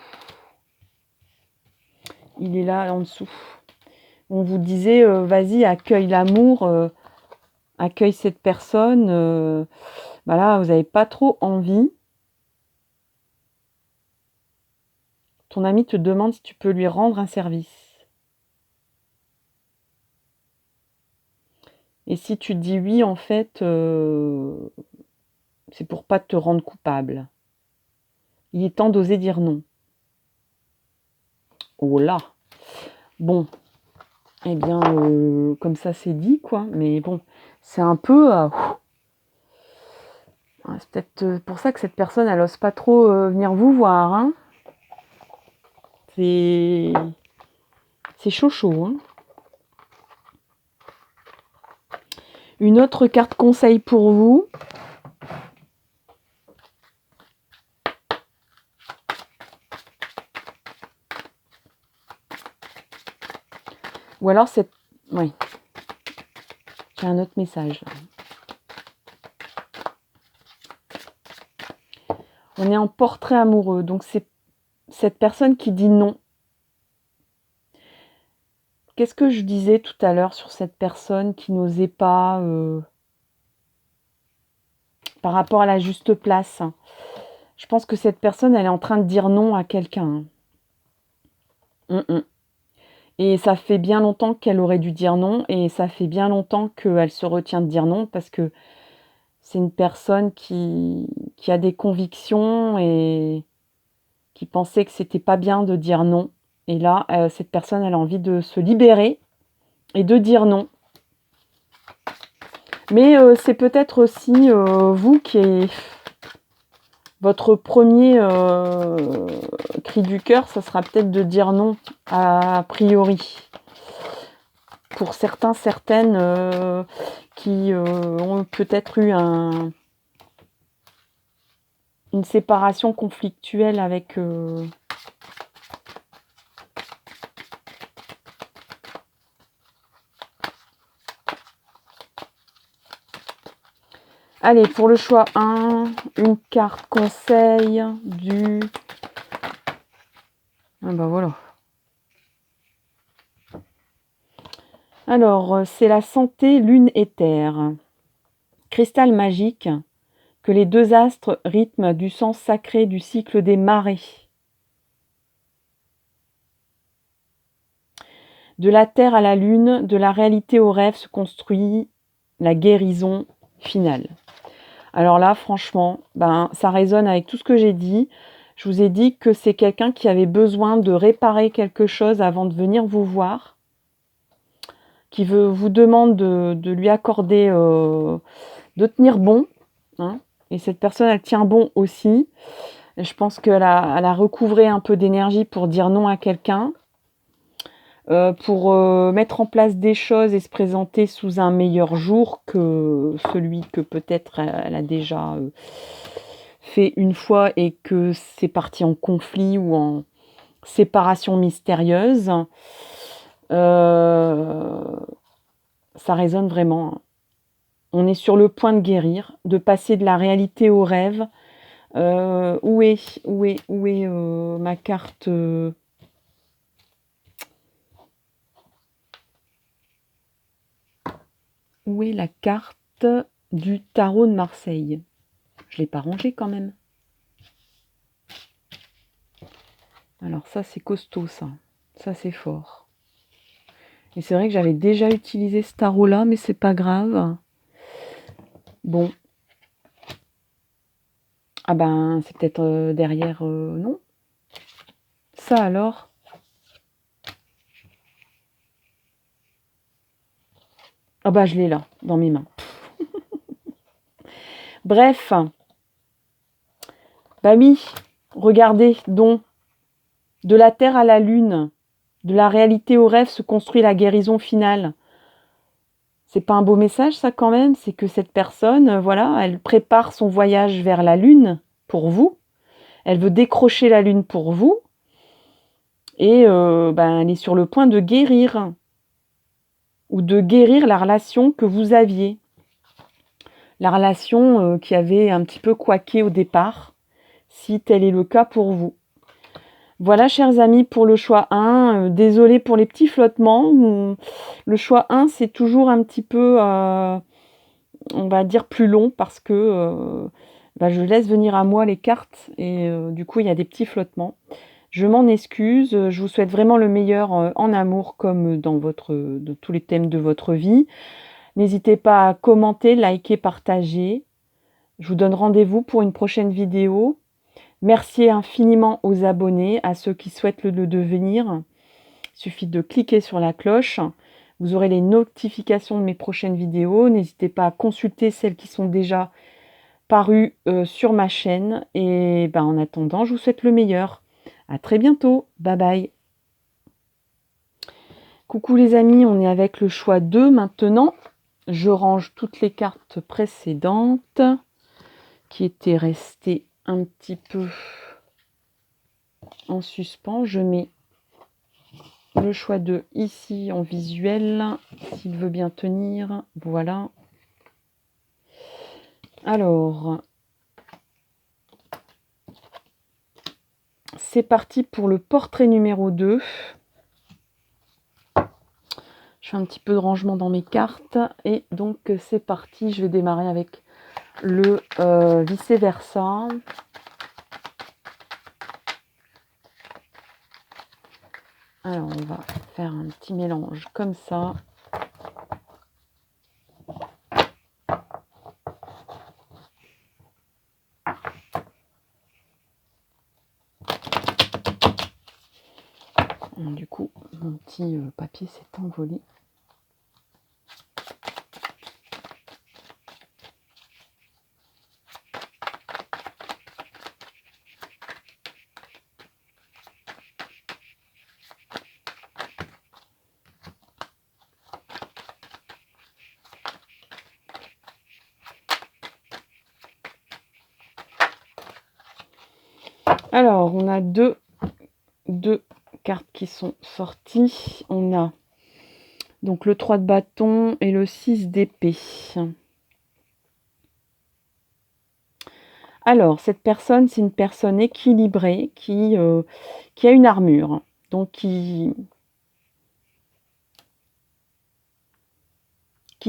Il est là, en dessous. On vous disait, vas-y, accueille l'amour, accueille cette personne. Voilà, vous n'avez pas trop envie. Ton ami te demande si tu peux lui rendre un service. Et si tu dis oui, en fait, c'est pour pas te rendre coupable. Il est temps d'oser dire non. Oh là! Bon, eh bien, comme ça c'est dit, quoi. Mais bon, c'est un peu... c'est peut-être pour ça que cette personne, elle n'ose pas trop venir vous voir, hein. C'est chaud, chaud, hein. Une autre carte conseil pour vous. Ou alors c'est... Oui. J'ai un autre message. On est en portrait amoureux. Donc c'est cette personne qui dit non. Qu'est-ce que je disais tout à l'heure sur cette personne qui n'osait pas par rapport à la juste place? Je pense que cette personne, elle est en train de dire non à quelqu'un. Et ça fait bien longtemps qu'elle aurait dû dire non, et ça fait bien longtemps qu'elle se retient de dire non, parce que c'est une personne qui a des convictions et qui pensait que c'était pas bien de dire non. Et là, cette personne, elle a envie de se libérer et de dire non. Mais c'est peut-être aussi vous qui est votre premier cri du cœur, ça sera peut-être de dire non a priori. Pour certains, certaines qui ont peut-être eu une séparation conflictuelle avec... Allez, pour le choix 1, une carte conseil du... Ah bah voilà. Alors, c'est la santé, lune et terre. Cristal magique, que les deux astres rythment du sens sacré du cycle des marées. De la terre à la lune, de la réalité au rêve se construit la guérison finale. Alors là, franchement, ça résonne avec tout ce que j'ai dit. Je vous ai dit que c'est quelqu'un qui avait besoin de réparer quelque chose avant de venir vous voir, qui vous demande de lui accorder, de tenir bon. Hein, et cette personne, elle tient bon aussi. Et je pense qu'elle a recouvré un peu d'énergie pour dire non à quelqu'un, pour mettre en place des choses et se présenter sous un meilleur jour que celui que peut-être elle a déjà fait une fois et que c'est parti en conflit ou en séparation mystérieuse. Ça résonne vraiment. On est sur le point de guérir, de passer de la réalité au rêve. Où est ma carte Où est la carte du tarot de Marseille? Je ne l'ai pas rangée quand même. Alors ça, c'est costaud, ça. Ça, c'est fort. Et c'est vrai que j'avais déjà utilisé ce tarot-là, mais c'est pas grave. Bon. Ah ben, c'est peut-être derrière... non. Ça, alors. Ah bah, je l'ai là, dans mes mains. Bref. Bah oui, regardez donc. De la terre à la lune, de la réalité au rêve se construit la guérison finale. C'est pas un beau message, ça, quand même? C'est que cette personne, voilà, elle prépare son voyage vers la lune pour vous. Elle veut décrocher la lune pour vous. Et elle est sur le point de guérir. Ou de guérir la relation que vous aviez. La relation qui avait un petit peu couaqué au départ, si tel est le cas pour vous. Voilà, chers amis, pour le choix 1. Désolée pour les petits flottements. Le choix 1, c'est toujours un petit peu, on va dire, plus long parce que je laisse venir à moi les cartes et du coup, il y a des petits flottements. Je m'en excuse. Je vous souhaite vraiment le meilleur en amour comme dans tous les thèmes de votre vie. N'hésitez pas à commenter, liker, partager. Je vous donne rendez-vous pour une prochaine vidéo. Merci infiniment aux abonnés, à ceux qui souhaitent le devenir. Il suffit de cliquer sur la cloche. Vous aurez les notifications de mes prochaines vidéos. N'hésitez pas à consulter celles qui sont déjà parues sur ma chaîne. Et en attendant, je vous souhaite le meilleur. À très bientôt. Bye bye. Coucou les amis, on est avec le choix 2 maintenant. Je range toutes les cartes précédentes qui étaient restées un petit peu en suspens. Je mets le choix 2 ici en visuel, s'il veut bien tenir. Voilà. Alors, c'est parti pour le portrait numéro 2. Je fais un petit peu de rangement dans mes cartes. Et donc, c'est parti. Je vais démarrer avec le vice-versa. Alors, on va faire un petit mélange comme ça. Du coup, mon petit papier s'est envolé. Alors, on a deux cartes qui sont sorties. On a donc le 3 de bâton et le 6 d'épée. Alors, cette personne, c'est une personne équilibrée qui a une armure. Donc, qui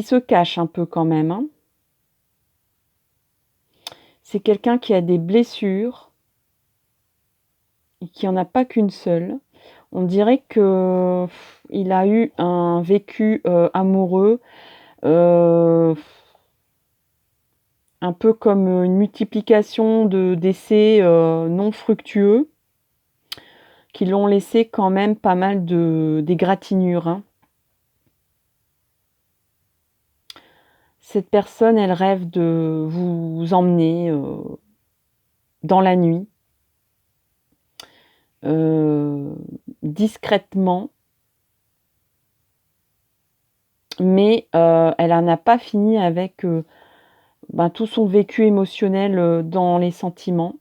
se cache un peu quand même. Hein. C'est quelqu'un qui a des blessures et qui n'en a pas qu'une seule. On dirait qu'il a eu un vécu amoureux un peu comme une multiplication d'essais non fructueux qui l'ont laissé quand même pas mal d'égratignures. Hein. Cette personne, elle rêve de vous emmener dans la nuit, discrètement, mais elle n'en a pas fini avec tout son vécu émotionnel dans les sentiments.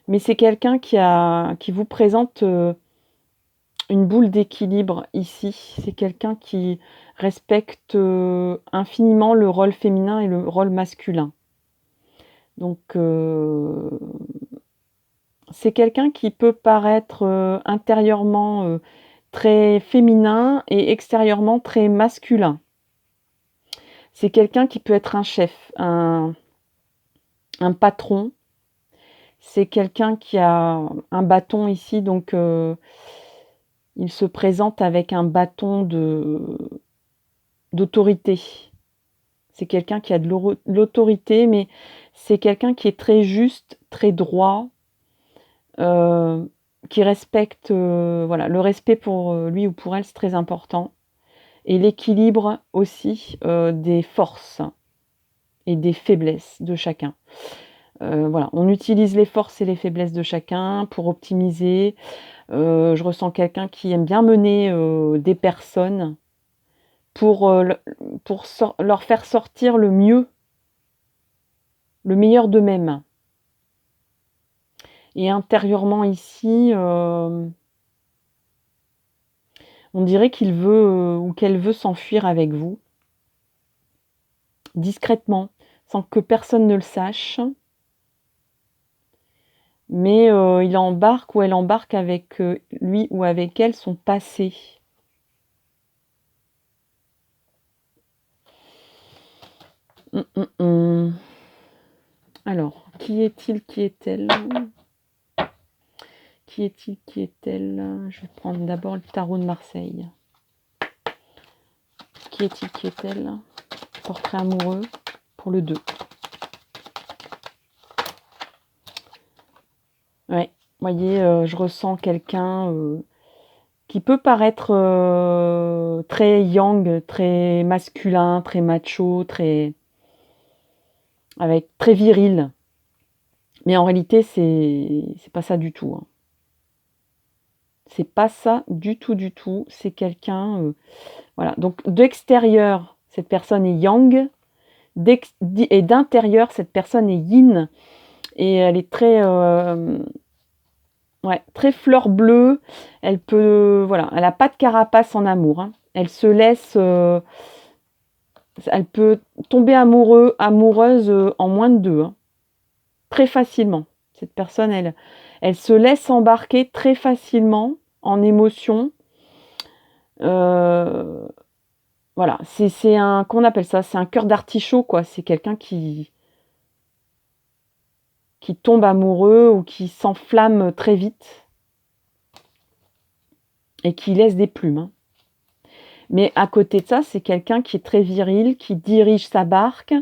Mais c'est quelqu'un qui vous présente une boule d'équilibre ici. C'est quelqu'un qui respecte infiniment le rôle féminin et le rôle masculin. Donc, c'est quelqu'un qui peut paraître intérieurement très féminin et extérieurement très masculin. C'est quelqu'un qui peut être un chef, un patron. C'est quelqu'un qui a un bâton ici, donc il se présente avec un bâton d'autorité. C'est quelqu'un qui a de l'autorité, mais c'est quelqu'un qui est très juste, très droit, qui respecte, voilà, le respect pour lui ou pour elle, c'est très important. Et l'équilibre aussi des forces et des faiblesses de chacun. Voilà, on utilise les forces et les faiblesses de chacun pour optimiser. Je ressens quelqu'un qui aime bien mener des personnes pour leur faire sortir le meilleur d'eux-mêmes. Et intérieurement ici, on dirait qu'il veut ou qu'elle veut s'enfuir avec vous, discrètement, sans que personne ne le sache. Mais il embarque ou elle embarque avec lui ou avec elle son passé. Alors, qui est-il, qui est-elle? Qui est-il, qui est-elle? Je vais prendre d'abord le tarot de Marseille. Qui est-il, qui est-elle? Portrait amoureux pour le 2. Ouais, vous voyez, je ressens quelqu'un qui peut paraître très yang, très masculin, très macho, très viril. Mais en réalité, c'est pas ça du tout. Hein. C'est pas ça du tout, du tout. C'est quelqu'un... voilà. Donc, d'extérieur, cette personne est yang. Et d'intérieur, cette personne est yin. Et elle est très... très fleur bleue. Elle peut... Voilà. Elle n'a pas de carapace en amour. Hein. Elle se laisse... elle peut tomber amoureuse en moins de 2. Hein. Très facilement. Cette personne, elle se laisse embarquer très facilement en émotion. Voilà, c'est un, qu'on appelle ça, c'est un cœur d'artichaut, quoi. C'est quelqu'un qui tombe amoureux ou qui s'enflamme très vite. et qui laisse des plumes, hein. Mais à côté de ça, c'est quelqu'un qui est très viril, qui dirige sa barque,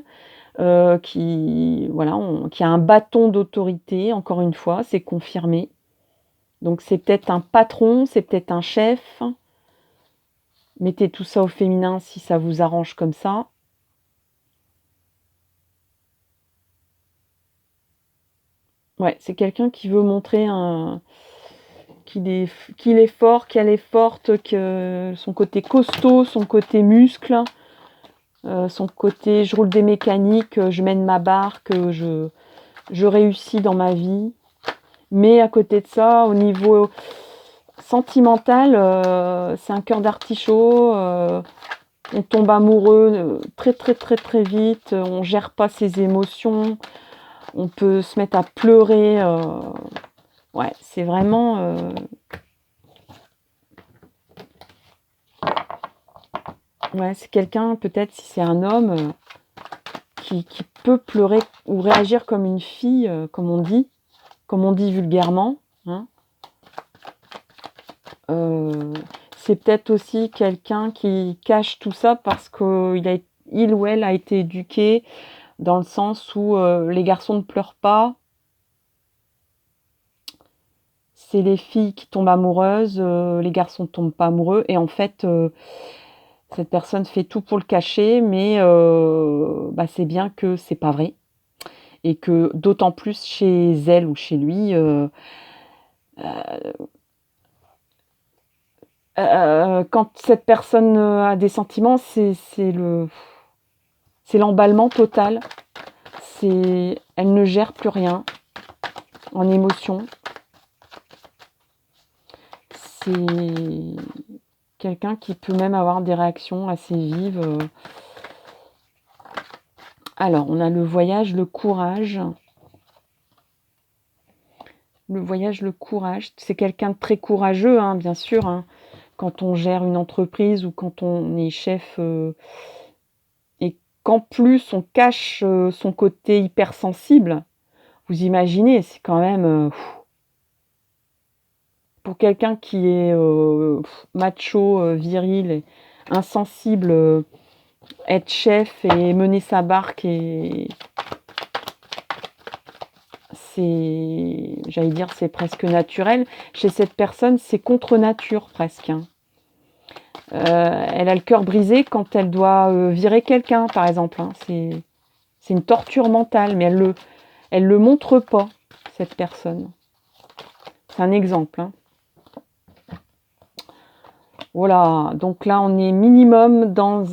qui a un bâton d'autorité, encore une fois, c'est confirmé. Donc c'est peut-être un patron, c'est peut-être un chef. Mettez tout ça au féminin si ça vous arrange comme ça. Ouais, c'est quelqu'un qui veut montrer qu'il est fort, qu'elle est forte, que son côté costaud, son côté muscle, son côté je roule des mécaniques, je mène ma barque, je réussis dans ma vie. Mais à côté de ça, au niveau sentimental, c'est un cœur d'artichaut. On tombe amoureux très très très très vite. On gère pas ses émotions. On peut se mettre à pleurer. Ouais, c'est vraiment. Ouais, c'est quelqu'un, peut-être si c'est un homme, qui peut pleurer ou réagir comme une fille, comme on dit vulgairement, hein. C'est peut-être aussi quelqu'un qui cache tout ça parce qu'il ou elle a été éduqué dans le sens où les garçons ne pleurent pas. C'est les filles qui tombent amoureuses, les garçons ne tombent pas amoureux. Et en fait, cette personne fait tout pour le cacher, mais c'est bien que c'est pas vrai. Et que d'autant plus chez elle ou chez lui, quand cette personne a des sentiments, c'est l'emballement total. Elle ne gère plus rien en émotion. C'est quelqu'un qui peut même avoir des réactions assez vives. Alors, on a le voyage, le courage. Le voyage, le courage. C'est quelqu'un de très courageux, hein, bien sûr, hein, quand on gère une entreprise ou quand on est chef, et qu'en plus on cache son côté hypersensible. Vous imaginez, c'est quand même... pour quelqu'un qui est macho, viril, et insensible, être chef et mener sa barque, et c'est presque naturel. Chez cette personne, c'est contre nature presque, hein. Elle a le cœur brisé quand elle doit virer quelqu'un, par exemple, hein. C'est une torture mentale, mais elle le montre pas, cette personne. C'est un exemple, hein. Voilà, donc là on est minimum dans...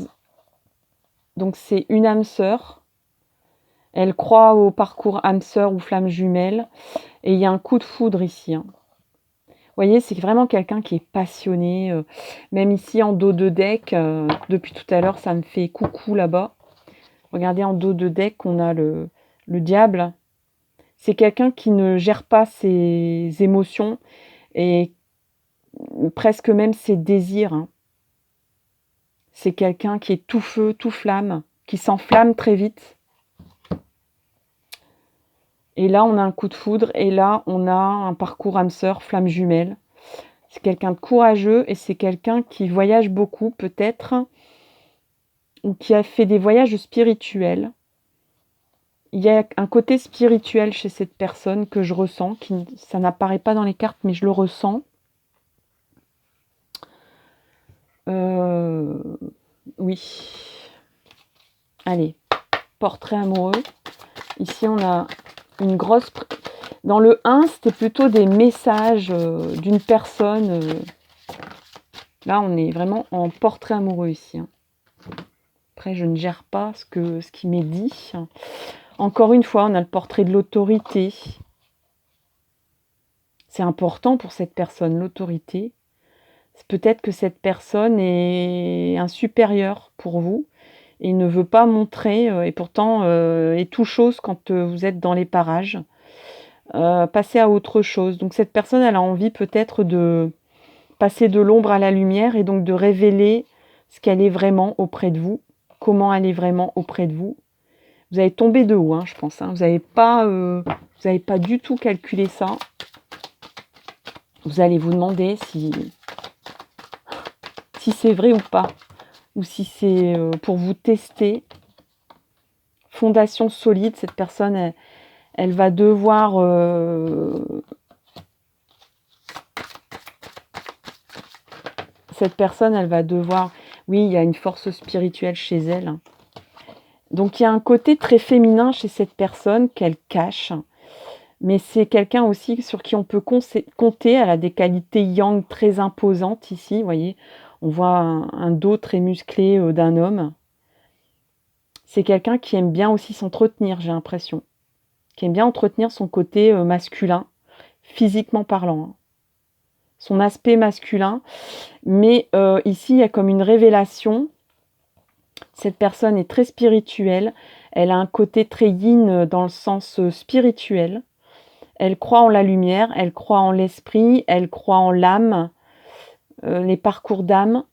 Donc c'est une âme sœur. Elle croit au parcours âme sœur ou flamme jumelle. Et il y a un coup de foudre ici, hein. Vous voyez, c'est vraiment quelqu'un qui est passionné. Même ici en dos de deck, depuis tout à l'heure ça me fait coucou là-bas. Regardez, en dos de deck on a le diable. C'est quelqu'un qui ne gère pas ses émotions et presque même ses désirs, hein. C'est quelqu'un qui est tout feu, tout flamme, qui s'enflamme très vite. Et là, on a un coup de foudre. Et là, on a un parcours âme sœur, flamme jumelle. C'est quelqu'un de courageux et c'est quelqu'un qui voyage beaucoup, peut-être, ou qui a fait des voyages spirituels. Il y a un côté spirituel chez cette personne que je ressens, ça n'apparaît pas dans les cartes, mais je le ressens. Oui. Allez, portrait amoureux. Ici, on a une grosse... Dans le 1, c'était plutôt des messages d'une personne. Là, on est vraiment en portrait amoureux ici, hein. Après, je ne gère pas ce qui m'est dit. Encore une fois, on a le portrait de l'autorité. C'est important pour cette personne, l'autorité. Peut-être que cette personne est un supérieur pour vous et ne veut pas montrer, et pourtant est tout chose quand vous êtes dans les parages. Passer à autre chose. Donc cette personne, elle a envie peut-être de passer de l'ombre à la lumière et donc de révéler ce qu'elle est vraiment auprès de vous, comment elle est vraiment auprès de vous. Vous allez tomber de haut, hein, je pense, hein. Vous n'avez pas du tout calculé ça. Vous allez vous demander si si c'est vrai ou pas, ou si c'est pour vous tester. Fondation solide, cette personne, elle va devoir... cette personne, elle va devoir... Oui, il y a une force spirituelle chez elle. Donc, il y a un côté très féminin chez cette personne qu'elle cache. Mais c'est quelqu'un aussi sur qui on peut compter. Elle a des qualités yang très imposantes ici, vous voyez. On voit un dos très musclé d'un homme. C'est quelqu'un qui aime bien aussi s'entretenir, j'ai l'impression. Qui aime bien entretenir son côté masculin, physiquement parlant. Hein. Son aspect masculin. Mais ici, il y a comme une révélation. Cette personne est très spirituelle. Elle a un côté très yin dans le sens spirituel. Elle croit en la lumière, elle croit en l'esprit, elle croit en l'âme, les parcours d'âme.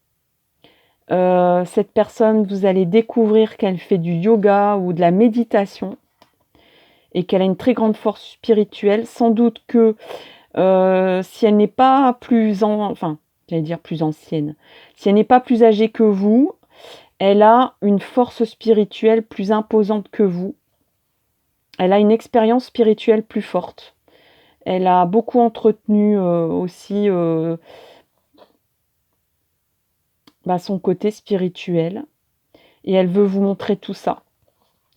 Cette personne, vous allez découvrir qu'elle fait du yoga ou de la méditation et qu'elle a une très grande force spirituelle. Sans doute que si elle n'est pas plus plus ancienne, si elle n'est pas plus âgée que vous, elle a une force spirituelle plus imposante que vous. Elle a une expérience spirituelle plus forte. Elle a beaucoup entretenu aussi son côté spirituel. Et elle veut vous montrer tout ça.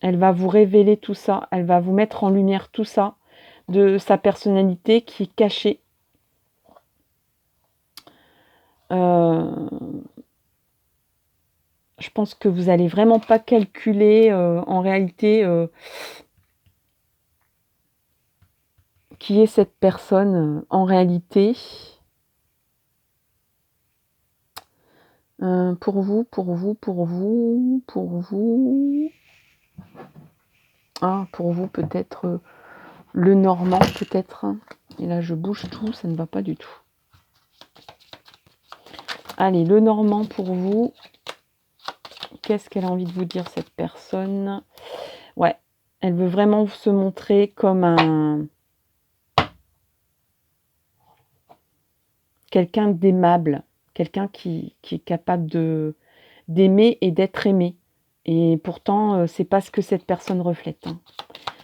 Elle va vous révéler tout ça. Elle va vous mettre en lumière tout ça de sa personnalité qui est cachée. Je pense que vous n'allez vraiment pas calculer en réalité qui est cette personne en réalité. Pour vous. Ah, pour vous peut-être le Normand, peut-être. Et là, je bouge tout, ça ne va pas du tout. Allez, le Normand pour vous. Qu'est-ce qu'elle a envie de vous dire, cette personne? Ouais, elle veut vraiment se montrer comme quelqu'un d'aimable, quelqu'un qui est capable d'aimer et d'être aimé. Et pourtant, c'est pas ce que cette personne reflète. Hein.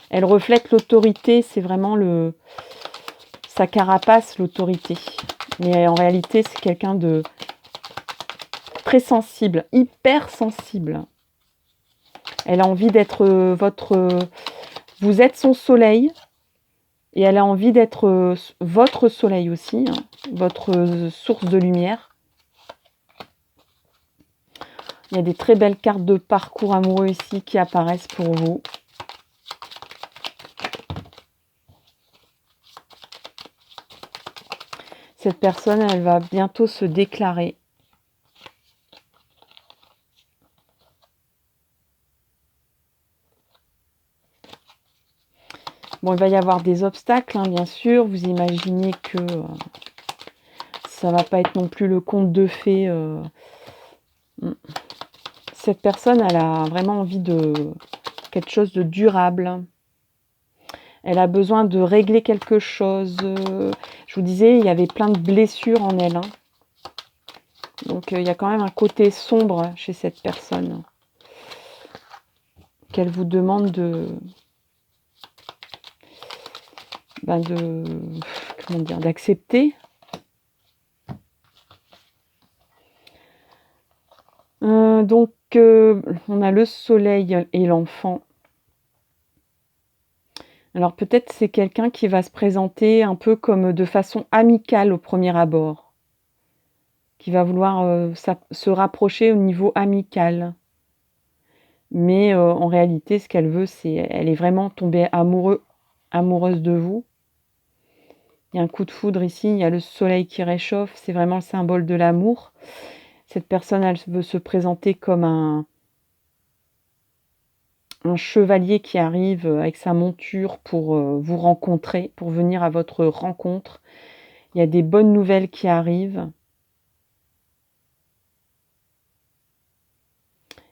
Elle reflète l'autorité, c'est vraiment sa carapace, l'autorité. Mais en réalité, c'est quelqu'un de très sensible, hyper sensible. Elle a envie d'être vous êtes son soleil, et elle a envie d'être votre soleil aussi, hein, votre source de lumière. Il y a des très belles cartes de parcours amoureux ici qui apparaissent pour vous. Cette personne, elle va bientôt se déclarer. Bon, il va y avoir des obstacles, hein, bien sûr. Vous imaginez que ça va pas être non plus le conte de fées. Cette personne, elle a vraiment envie de quelque chose de durable. Elle a besoin de régler quelque chose. Je vous disais, il y avait plein de blessures en elle. Hein. Donc, il y a quand même un côté sombre chez cette personne. Qu'elle vous demande d'accepter. Donc, on a le soleil et l'enfant. Alors peut-être c'est quelqu'un qui va se présenter un peu comme de façon amicale au premier abord, qui va vouloir se rapprocher au niveau amical. Mais en réalité, ce qu'elle veut, elle est vraiment tombée amoureuse de vous. Il y a un coup de foudre ici, il y a le soleil qui réchauffe, c'est vraiment le symbole de l'amour. Cette personne, elle veut se présenter comme un chevalier qui arrive avec sa monture pour vous rencontrer, pour venir à votre rencontre. Il y a des bonnes nouvelles qui arrivent.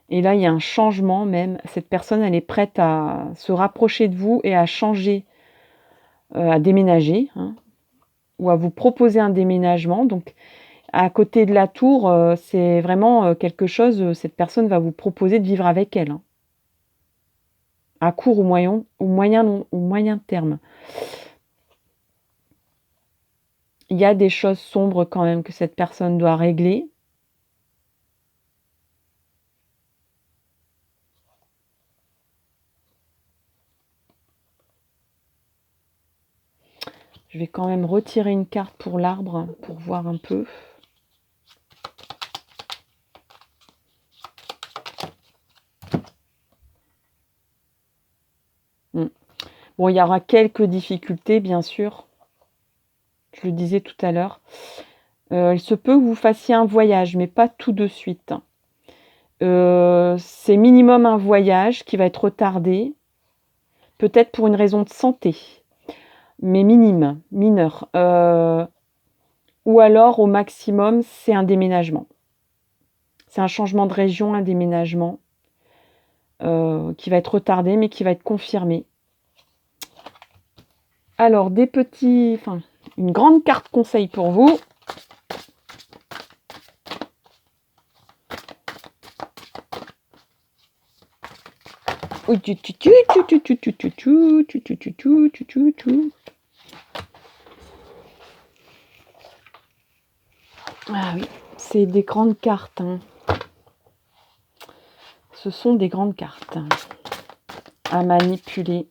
Et là, il y a un changement même. Cette personne, elle est prête à se rapprocher de vous et à changer, à déménager, hein, ou à vous proposer un déménagement. Donc, À côté de la tour, c'est vraiment quelque chose, cette personne va vous proposer de vivre avec elle, hein, à court ou moyen terme. Il y a des choses sombres quand même que cette personne doit régler. Je vais quand même retirer une carte pour l'arbre, pour voir un peu. Bon, il y aura quelques difficultés, bien sûr. Je le disais tout à l'heure. Il se peut que vous fassiez un voyage, mais pas tout de suite. C'est minimum un voyage qui va être retardé, peut-être pour une raison de santé, mais mineur. Ou alors, au maximum, c'est un déménagement. C'est un changement de région, un déménagement qui va être retardé, mais qui va être confirmé. Alors, une grande carte conseil pour vous. Ah oui, c'est des grandes cartes, hein. Ce sont des grandes cartes à manipuler.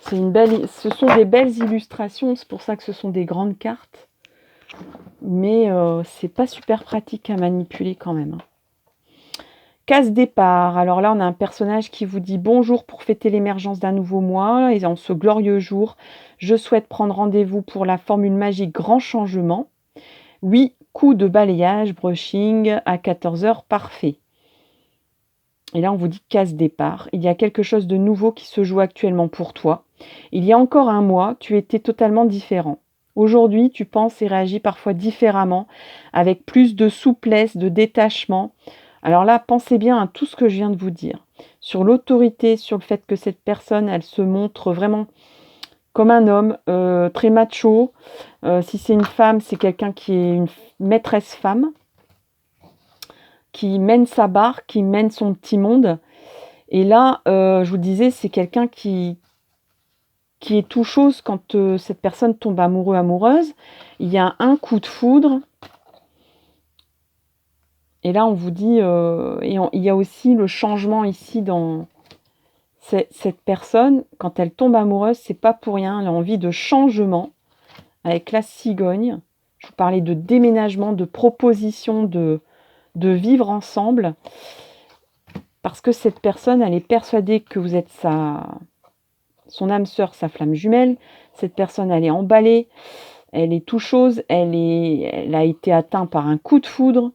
Ce sont des belles illustrations, c'est pour ça que ce sont des grandes cartes. Mais c'est pas super pratique à manipuler quand même, hein. Case départ. Alors là, on a un personnage qui vous dit bonjour pour fêter l'émergence d'un nouveau mois et en ce glorieux jour, je souhaite prendre rendez-vous pour la formule magique grand changement. Oui, coup de balayage, brushing à 14h, parfait. Et là, on vous dit case départ. Il y a quelque chose de nouveau qui se joue actuellement pour toi. Il y a encore un mois, tu étais totalement différent. Aujourd'hui, tu penses et réagis parfois différemment, avec plus de souplesse, de détachement. Alors là, pensez bien à tout ce que je viens de vous dire. Sur l'autorité, sur le fait que cette personne, elle se montre vraiment comme un homme, très macho. Si c'est une femme, c'est quelqu'un qui est une maîtresse femme, qui mène sa barque, qui mène son petit monde. Et là, je vous disais, c'est quelqu'un qui est tout chose quand cette personne tombe amoureux, amoureuse. Il y a un coup de foudre. Et là, on vous dit, il y a aussi le changement ici dans cette personne. Quand elle tombe amoureuse, c'est pas pour rien. Elle a envie de changement avec la cigogne. Je vous parlais de déménagement, de proposition de vivre ensemble. Parce que cette personne, elle est persuadée que vous êtes son âme sœur, sa flamme jumelle. Cette personne, elle est emballée, elle est tout chose, elle a été atteinte par un coup de foudre.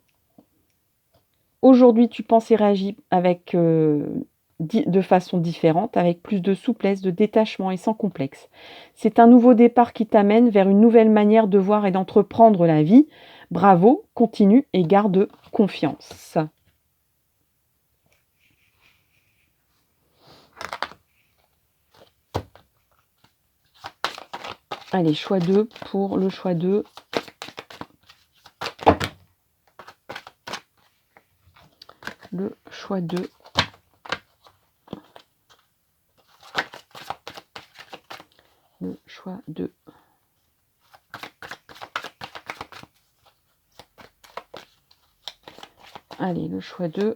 Aujourd'hui, tu penses et réagis avec, de façon différente, avec plus de souplesse, de détachement et sans complexe. C'est un nouveau départ qui t'amène vers une nouvelle manière de voir et d'entreprendre la vie. Bravo, continue et garde confiance. Allez, choix 2 pour le choix 2. Le choix 2. Le choix 2. Allez, le choix 2.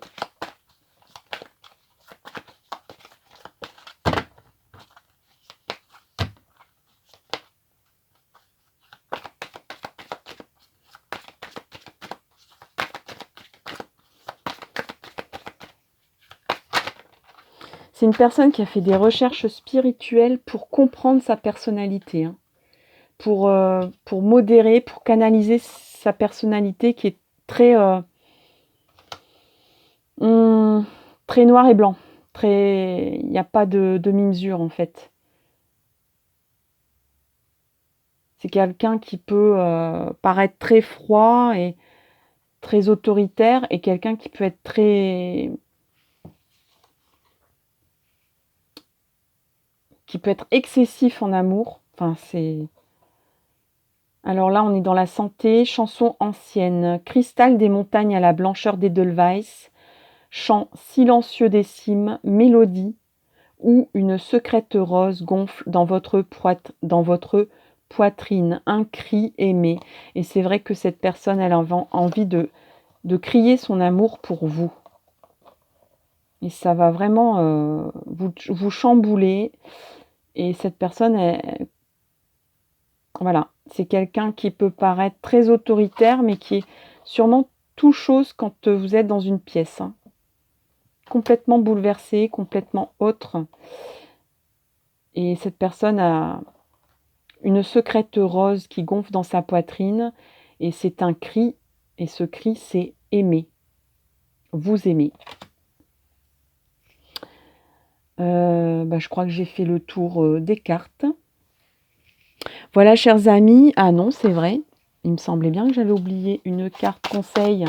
C'est une personne qui a fait des recherches spirituelles pour comprendre sa personnalité, hein. Pour modérer, pour canaliser sa personnalité qui est très, très noir et blanc. Il n'y a pas de demi-mesure en fait. C'est quelqu'un qui peut paraître très froid et très autoritaire et quelqu'un qui peut être qui peut être excessif en amour Enfin, c'est... Alors là, on est dans la santé. Chanson ancienne. Cristal des montagnes à la blancheur d'Edelweiss. Chant silencieux des cimes. Mélodie. Où une secrète rose gonfle dans votre poitrine. Un cri aimé. Et c'est vrai que cette personne, elle a envie de crier son amour pour vous. Et ça va vraiment vous chambouler. Et cette personne, voilà, c'est quelqu'un qui peut paraître très autoritaire, mais qui est sûrement tout chose quand vous êtes dans une pièce. Hein. Complètement bouleversé, complètement autre. Et cette personne a une secrète rose qui gonfle dans sa poitrine. Et c'est un cri. Et ce cri, c'est aimer. Vous aimez. Je crois que j'ai fait le tour des cartes. Voilà, chers amis. Ah non, c'est vrai. Il me semblait bien que j'avais oublié une carte conseil.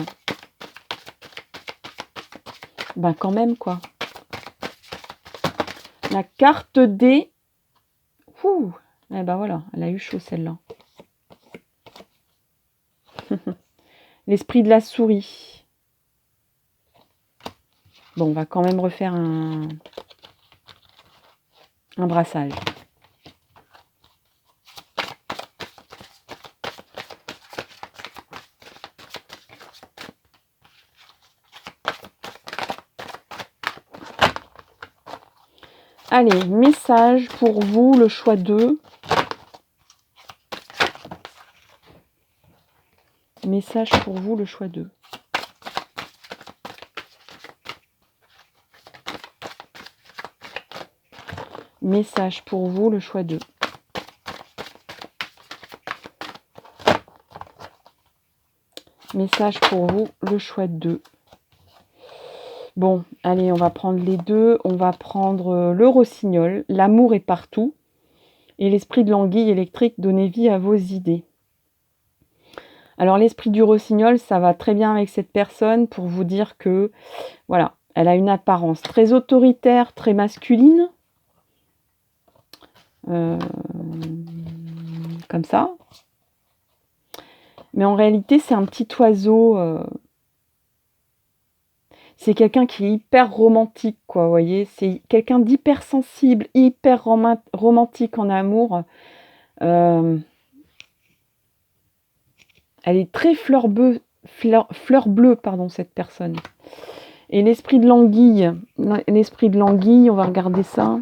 Ben quand même, quoi. La carte des... Ouh. Eh ben voilà, elle a eu chaud celle-là. L'esprit de la souris. Bon, on va quand même refaire un brassage. Allez, message pour vous, le choix 2. Message pour vous, le choix 2. Message pour vous, le choix 2. Message pour vous, le choix 2. Bon, allez, on va prendre les deux. On va prendre le rossignol. L'amour est partout. Et l'esprit de l'anguille électrique, donnez vie à vos idées. Alors l'esprit du rossignol, ça va très bien avec cette personne pour vous dire que, voilà, elle a une apparence très autoritaire, très masculine. Comme ça. Mais en réalité, c'est un petit oiseau. C'est quelqu'un qui est hyper romantique, quoi, vous voyez. C'est quelqu'un d'hyper sensible, hyper romantique en amour. Elle est très fleur bleue, pardon, cette personne. Et l'esprit de l'anguille, on va regarder ça.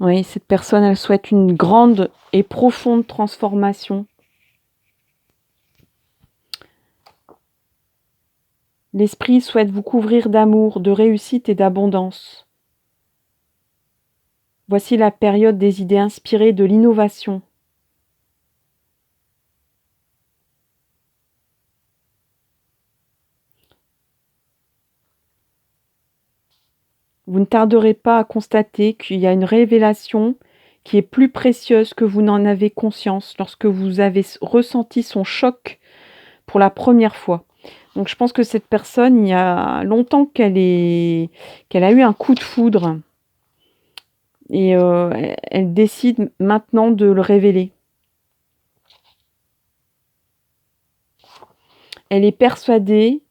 Oui, cette personne, elle souhaite une grande et profonde transformation. L'esprit souhaite vous couvrir d'amour, de réussite et d'abondance. Voici la période des idées inspirées de l'innovation. Vous ne tarderez pas à constater qu'il y a une révélation qui est plus précieuse que vous n'en avez conscience lorsque vous avez ressenti son choc pour la première fois. Donc je pense que cette personne, il y a longtemps qu'elle a eu un coup de foudre et elle décide maintenant de le révéler. Elle est persuadée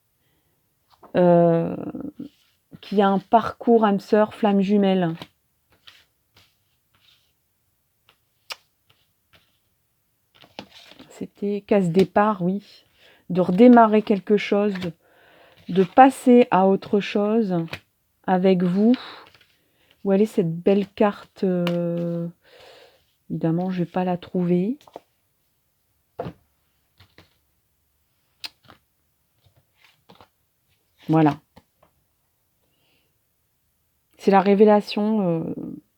qu'il y a un parcours âme sœur flamme jumelle. C'était casse départ, oui. De redémarrer quelque chose, de passer à autre chose avec vous. Où elle est cette belle carte évidemment, je ne vais pas la trouver. Voilà. C'est la révélation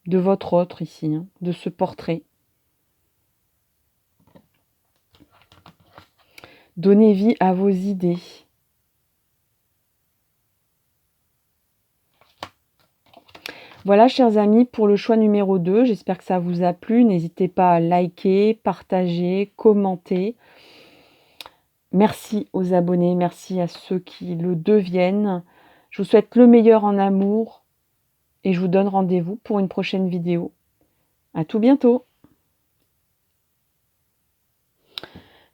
de votre autre ici, hein, de ce portrait. Donnez vie à vos idées. Voilà, chers amis, pour le choix numéro 2. J'espère que ça vous a plu. N'hésitez pas à liker, partager, commenter. Merci aux abonnés, merci à ceux qui le deviennent. Je vous souhaite le meilleur en amour et je vous donne rendez-vous pour une prochaine vidéo. À tout bientôt.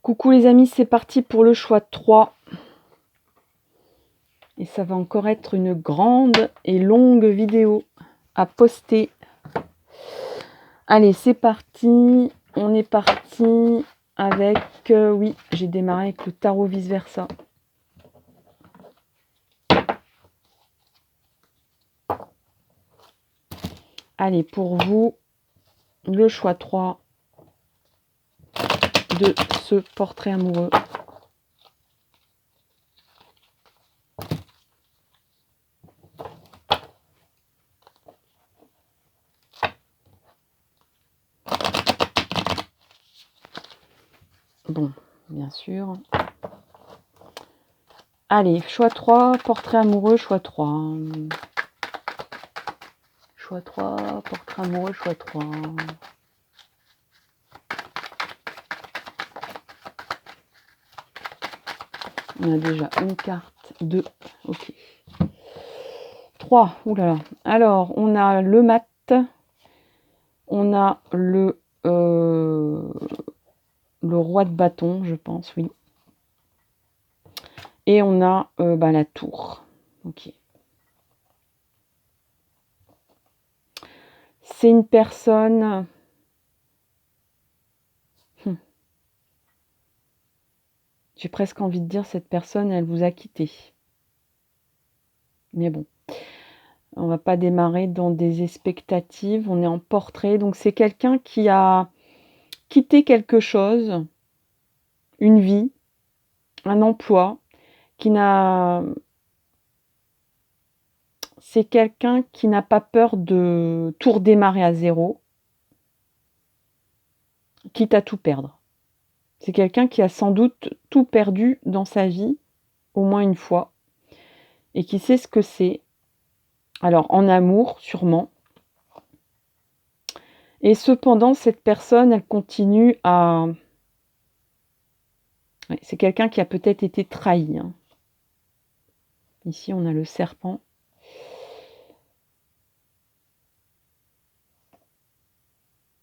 Coucou les amis, c'est parti pour le choix 3. Et ça va encore être une grande et longue vidéo à poster. Allez, c'est parti. On est parti avec... oui, j'ai démarré avec le tarot vice-versa. Allez, pour vous, le choix 3 de ce portrait amoureux. Bon, bien sûr. Allez, choix 3, portrait amoureux, choix 3. Choix 3, portrait amoureux, choix 3. On a déjà une carte, 2, ok. 3, oulala. Alors, on a le mat, on a le roi de bâton, je pense, oui. Et on a la tour. Ok. C'est une personne... J'ai presque envie de dire, cette personne, elle vous a quitté. Mais bon, on va pas démarrer dans des expectatives. On est en portrait. Donc, c'est quelqu'un qui a quitté quelque chose, une vie, un emploi, qui n'a... C'est quelqu'un qui n'a pas peur de tout redémarrer à zéro, quitte à tout perdre. C'est quelqu'un qui a sans doute tout perdu dans sa vie, au moins une fois, et qui sait ce que c'est. Alors, en amour, sûrement. Et cependant, cette personne, elle continue à... Ouais, c'est quelqu'un qui a peut-être été trahi. Hein. Ici, on a le serpent.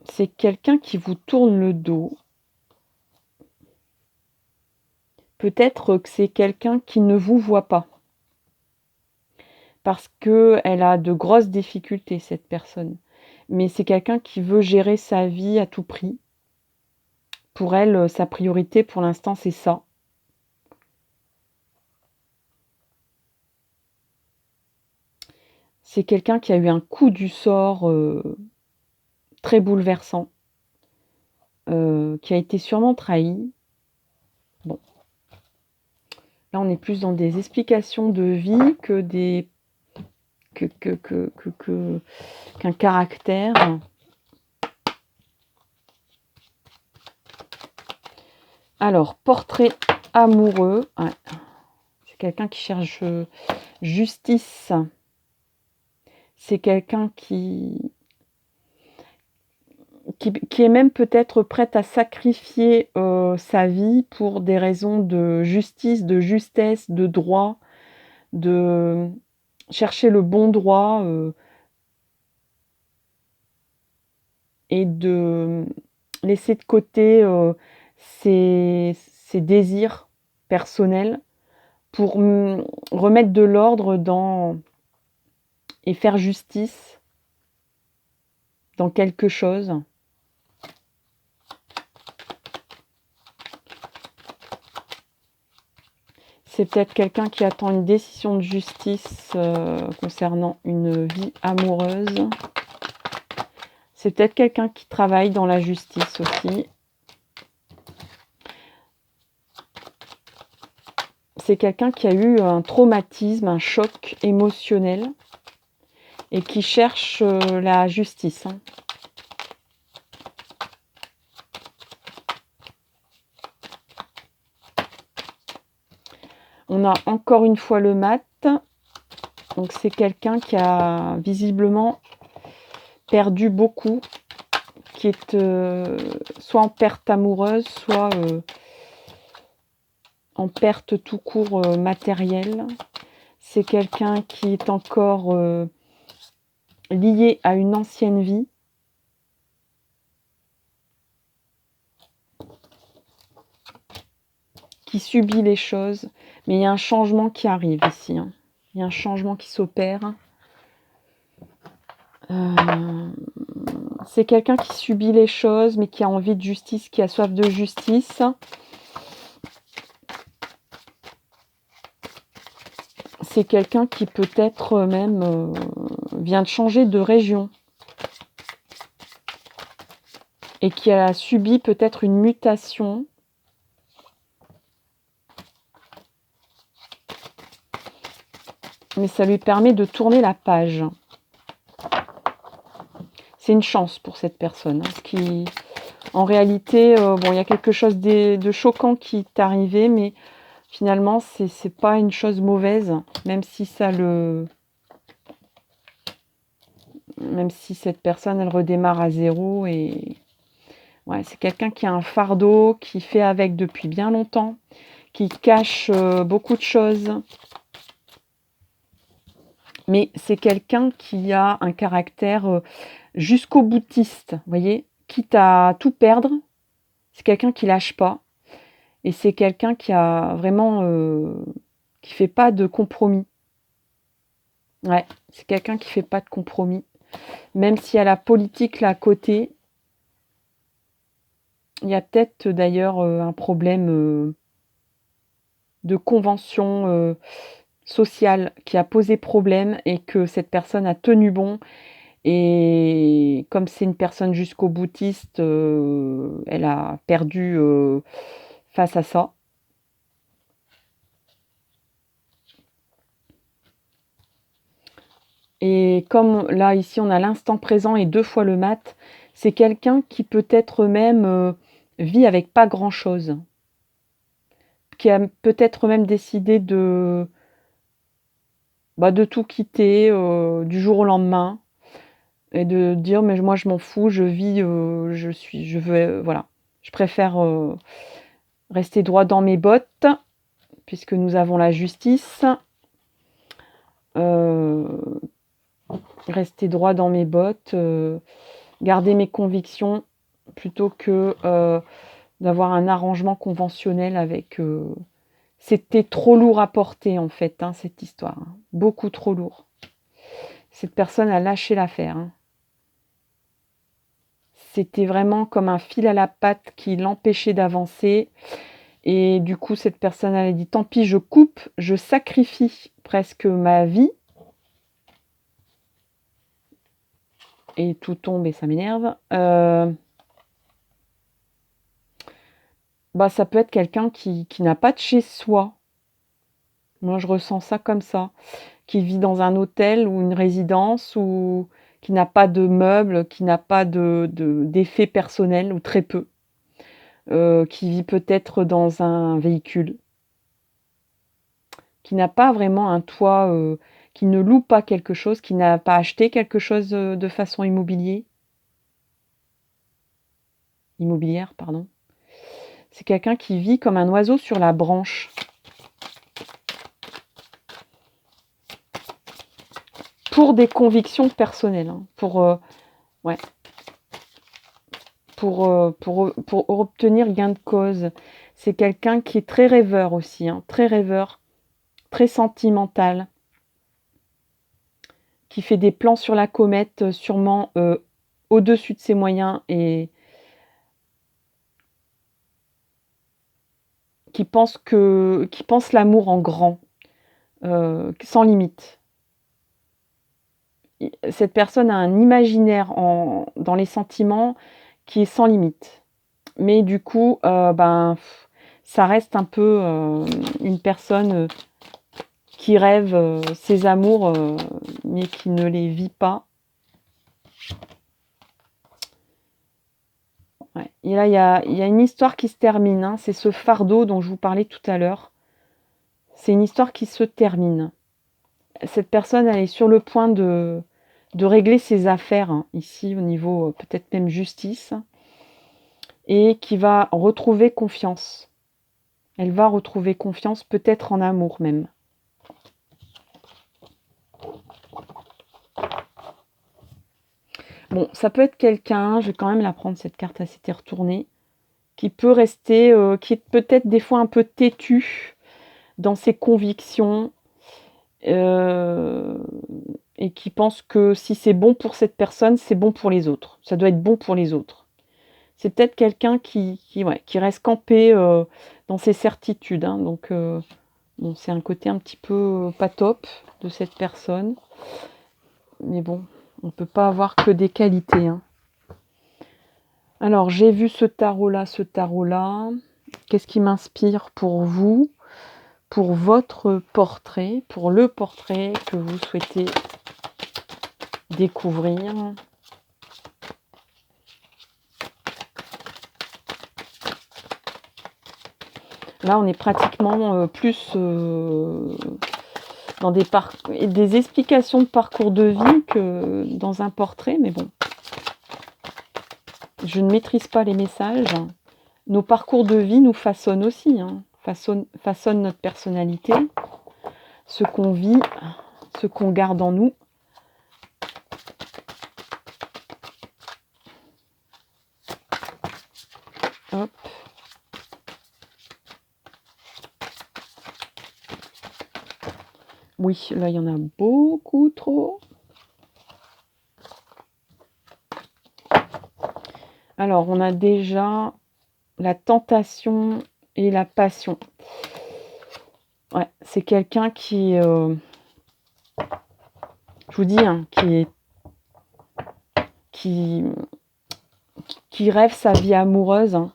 C'est quelqu'un qui vous tourne le dos. Peut-être que c'est quelqu'un qui ne vous voit pas. Parce qu'elle a de grosses difficultés, cette personne. Mais c'est quelqu'un qui veut gérer sa vie à tout prix. Pour elle, sa priorité, pour l'instant, c'est ça. C'est quelqu'un qui a eu un coup du sort très bouleversant. Qui a été sûrement trahi. Bon. Là, on est plus dans des explications de vie que des... qu'un caractère. Alors, portrait amoureux. Ouais. C'est quelqu'un qui cherche justice. C'est quelqu'un qui est même peut-être prête à sacrifier sa vie pour des raisons de justice, de justesse, de droit, de chercher le bon droit et de laisser de côté ses désirs personnels pour remettre de l'ordre dans et faire justice dans quelque chose. C'est peut-être quelqu'un qui attend une décision de justice concernant une vie amoureuse. C'est peut-être quelqu'un qui travaille dans la justice aussi. C'est quelqu'un qui a eu un traumatisme, un choc émotionnel et qui cherche la justice. Hein. On a encore une fois le mat. Donc c'est quelqu'un qui a visiblement perdu beaucoup, qui est soit en perte amoureuse, soit en perte tout court matérielle. C'est quelqu'un qui est encore lié à une ancienne vie. Qui subit les choses, mais il y a un changement qui arrive ici. Hein. Il y a un changement qui s'opère. C'est quelqu'un qui subit les choses, mais qui a envie de justice, qui a soif de justice. C'est quelqu'un qui peut-être même vient de changer de région et qui a subi peut-être une mutation. Mais ça lui permet de tourner la page. C'est une chance pour cette personne. Hein, qui, en réalité, bon, il y a quelque chose de choquant qui est arrivé, mais finalement, c'est pas une chose mauvaise, même si même si cette personne, elle redémarre à zéro. Et ouais, c'est quelqu'un qui a un fardeau, qui fait avec depuis bien longtemps, qui cache beaucoup de choses. Mais c'est quelqu'un qui a un caractère jusqu'au boutiste, vous voyez, quitte à tout perdre. C'est quelqu'un qui lâche pas. Et c'est quelqu'un qui a vraiment qui fait pas de compromis. Ouais, c'est quelqu'un qui fait pas de compromis. Même s'il y a la politique là à côté, il y a peut-être d'ailleurs un problème de convention sociale qui a posé problème et que cette personne a tenu bon. Et comme c'est une personne jusqu'au boutiste, elle a perdu face à ça. Et comme là, ici, on a l'instant présent et 2 fois le mat, c'est quelqu'un qui peut-être même vit avec pas grand-chose. Qui a peut-être même décidé de tout quitter du jour au lendemain. Et de dire mais moi je m'en fous, je vis, je veux, voilà. Je préfère rester droit dans mes bottes, puisque nous avons la justice. Rester droit dans mes bottes, garder mes convictions, plutôt que d'avoir un arrangement conventionnel avec... C'était trop lourd à porter en fait, hein, cette histoire. Hein. Beaucoup trop lourd. Cette personne a lâché l'affaire. Hein. C'était vraiment comme un fil à la patte qui l'empêchait d'avancer. Et du coup, cette personne, elle a dit, tant pis, je coupe, je sacrifie presque ma vie. Et tout tombe et ça m'énerve. Ça peut être quelqu'un qui n'a pas de chez soi. Moi, je ressens ça comme ça. Qui vit dans un hôtel ou une résidence ou qui n'a pas de meubles, qui n'a pas d'effets personnels ou très peu. Qui vit peut-être dans un véhicule. Qui n'a pas vraiment un toit, qui ne loue pas quelque chose, qui n'a pas acheté quelque chose de façon immobilière, pardon. C'est quelqu'un qui vit comme un oiseau sur la branche. Pour des convictions personnelles, hein, pour obtenir gain de cause. C'est quelqu'un qui est très rêveur aussi, hein, très rêveur, très sentimental, qui fait des plans sur la comète, sûrement au-dessus de ses moyens et qui pense l'amour en grand, sans limite. Cette personne a un imaginaire dans les sentiments qui est sans limite. Mais du coup, ça reste un peu une personne qui rêve ses amours, mais qui ne les vit pas. Ouais. Et là, il y a une histoire qui se termine. Hein. C'est ce fardeau dont je vous parlais tout à l'heure. C'est une histoire qui se termine. Cette personne, elle est sur le point de de régler ses affaires, hein, ici au niveau peut-être même justice, et qui va retrouver confiance. Elle va retrouver confiance, peut-être en amour même. Bon, ça peut être quelqu'un, je vais quand même la prendre cette carte, elle s'était retournée, qui peut rester, qui est peut-être des fois un peu têtu dans ses convictions, et qui pense que si c'est bon pour cette personne, c'est bon pour les autres. Ça doit être bon pour les autres. C'est peut-être quelqu'un qui reste campé dans ses certitudes, hein, donc bon, c'est un côté un petit peu pas top de cette personne. Mais bon, on ne peut pas avoir que des qualités, hein. Alors, j'ai vu ce tarot-là, ce tarot-là. Qu'est-ce qui m'inspire pour vous, pour votre portrait, pour le portrait que vous souhaitez découvrir? Là, on est pratiquement plus dans des explications de parcours de vie que dans un portrait, mais bon. Je ne maîtrise pas les messages. Nos parcours de vie nous façonnent aussi, hein, façonnent notre personnalité, ce qu'on vit, ce qu'on garde en nous. Hop. Oui, là, il y en a beaucoup trop. Alors, on a déjà la tentation et la passion. Ouais, c'est quelqu'un qui, je vous dis, hein, qui rêve sa vie amoureuse, hein.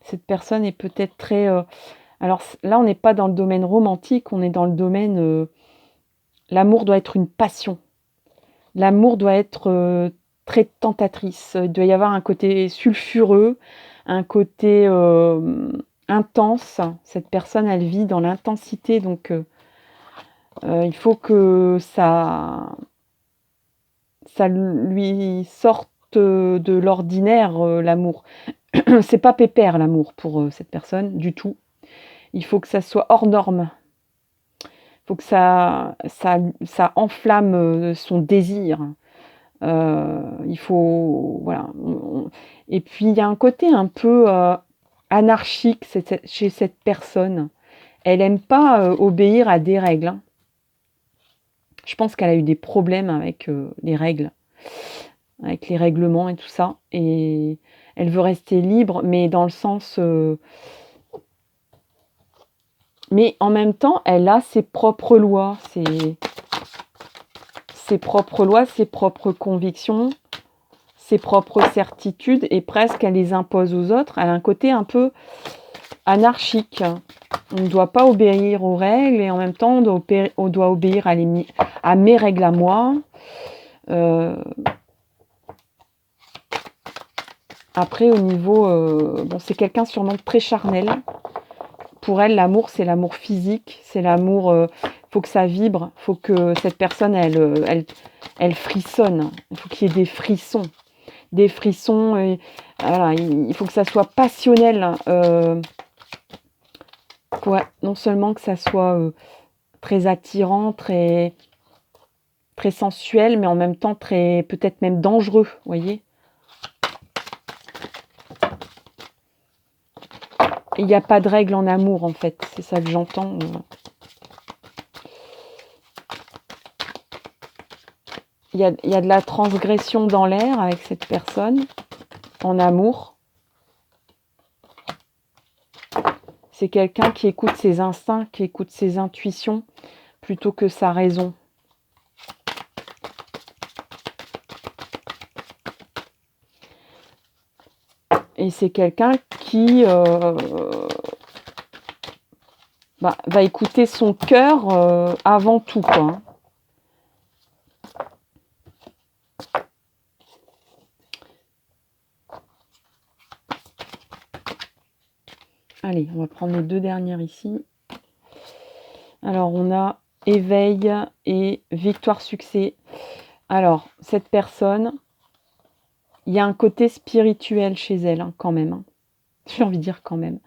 Cette personne est peut-être très... alors là, on n'est pas dans le domaine romantique, on est dans le domaine... l'amour doit être une passion. L'amour doit être très tentatrice. Il doit y avoir un côté sulfureux, un côté intense. Cette personne, elle vit dans l'intensité, donc il faut que ça lui sorte de l'ordinaire, l'amour. C'est pas pépère l'amour pour cette personne du tout. Il faut que ça soit hors norme. Il faut que ça enflamme son désir. Il faut voilà. Et puis il y a un côté un peu anarchique chez cette personne. Elle aime pas obéir à des règles, hein. Je pense qu'elle a eu des problèmes avec les règles, avec les règlements et tout ça. Et elle veut rester libre, mais dans le sens... mais en même temps, elle a ses propres lois, ses propres convictions, ses propres certitudes, et presque elle les impose aux autres. Elle a un côté un peu anarchique. On ne doit pas obéir aux règles, et en même temps, on doit obéir à mes règles à moi. Après, au niveau... bon, c'est quelqu'un sûrement très charnel. Pour elle, l'amour, c'est l'amour physique, c'est l'amour... faut que ça vibre, faut que cette personne, elle frissonne. Il faut qu'il y ait des frissons. Des frissons, et, voilà, il faut que ça soit passionnel. Ouais, non seulement que ça soit très attirant, très, très sensuel, mais en même temps très, peut-être même dangereux, vous voyez. Il n'y a pas de règle en amour, en fait, c'est ça que j'entends. Il y a de la transgression dans l'air avec cette personne, en amour. C'est quelqu'un qui écoute ses instincts, qui écoute ses intuitions, plutôt que sa raison. Et c'est quelqu'un qui va écouter son cœur avant tout, quoi. Allez, on va prendre les deux dernières ici. Alors, on a éveil et victoire-succès. Alors, cette personne, il y a un côté spirituel chez elle, hein, quand même. Hein. J'ai envie de dire quand même.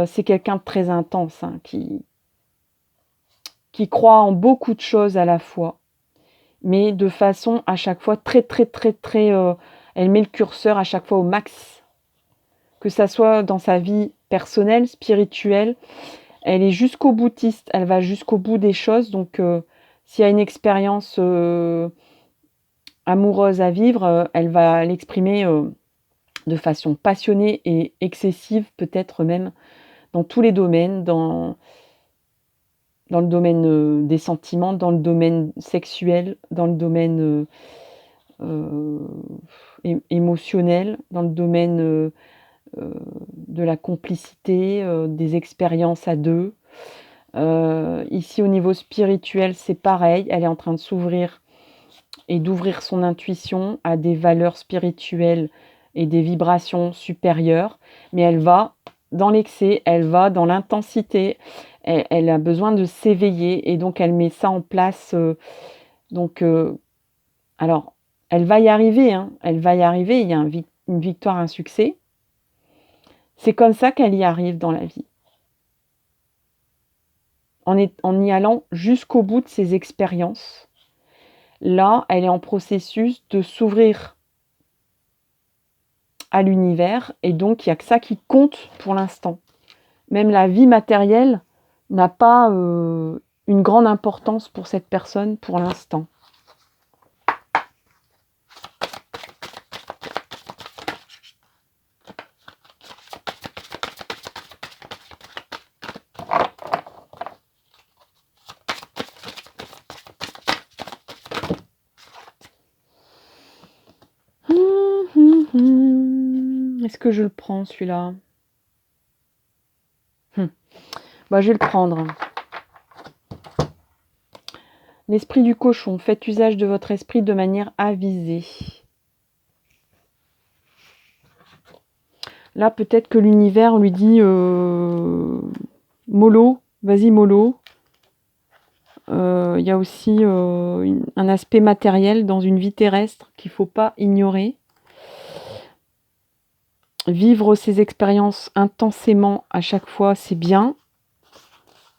C'est quelqu'un de très intense, hein, qui croit en beaucoup de choses à la fois, mais de façon à chaque fois très, elle met le curseur à chaque fois au max. Que ça soit dans sa vie personnelle, spirituelle, elle est jusqu'au boutiste, elle va jusqu'au bout des choses. Donc, s'il y a une expérience amoureuse à vivre, elle va l'exprimer de façon passionnée et excessive, peut-être même dans tous les domaines, dans le domaine des sentiments, dans le domaine sexuel, dans le domaine émotionnel, dans le domaine de la complicité, des expériences à deux. Ici, au niveau spirituel, c'est pareil. Elle est en train de s'ouvrir et d'ouvrir son intuition à des valeurs spirituelles et des vibrations supérieures. Mais elle va dans l'excès, elle va dans l'intensité. Elle a besoin de s'éveiller et donc elle met ça en place. Alors, elle va y arriver. Hein. Elle va y arriver. Il y a une victoire, un succès. C'est comme ça qu'elle y arrive dans la vie. En y allant jusqu'au bout de ses expériences. Là, elle est en processus de s'ouvrir à l'univers et donc il n'y a que ça qui compte pour l'instant. Même la vie matérielle n'a pas une grande importance pour cette personne pour l'instant. Est-ce que je le prends celui-là? Bah, je vais le prendre. L'esprit du cochon. Faites usage de votre esprit de manière avisée. Là, peut-être que l'univers lui dit mollo, vas-y mollo. Il y a aussi un aspect matériel dans une vie terrestre qu'il ne faut pas ignorer. Vivre ces expériences intensément à chaque fois, c'est bien,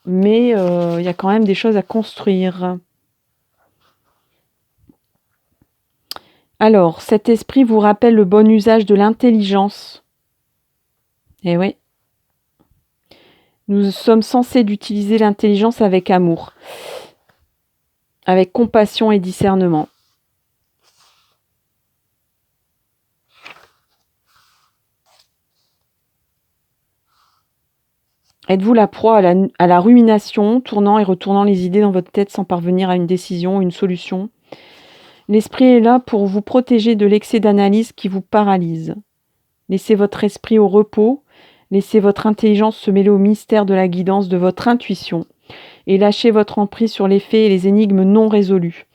mais il y a quand même des choses à construire. Alors, cet esprit vous rappelle le bon usage de l'intelligence. Eh oui. Nous sommes censés d'utiliser l'intelligence avec amour, avec compassion et discernement. Êtes-vous la proie à la rumination, tournant et retournant les idées dans votre tête sans parvenir à une décision, une solution? L'esprit est là pour vous protéger de l'excès d'analyse qui vous paralyse. Laissez votre esprit au repos, laissez votre intelligence se mêler au mystère de la guidance de votre intuition et lâchez votre emprise sur les faits et les énigmes non résolues,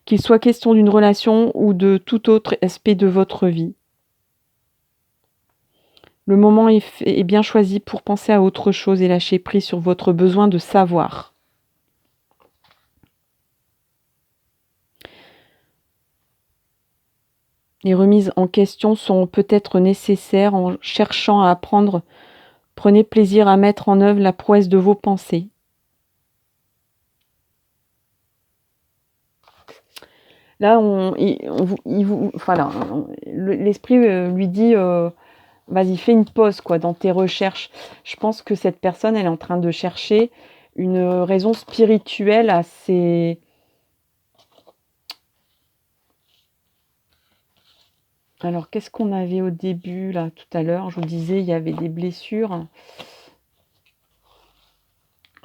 qu'il soit question d'une relation ou de tout autre aspect de votre vie. Le moment est bien choisi pour penser à autre chose et lâcher prise sur votre besoin de savoir. Les remises en question sont peut-être nécessaires en cherchant à apprendre. Prenez plaisir à mettre en œuvre la prouesse de vos pensées. Là, l'esprit lui dit vas-y, fais une pause quoi, dans tes recherches. Je pense que cette personne, elle est en train de chercher une raison spirituelle à ses... Alors, qu'est-ce qu'on avait au début, là, tout à l'heure? Je vous disais, il y avait des blessures.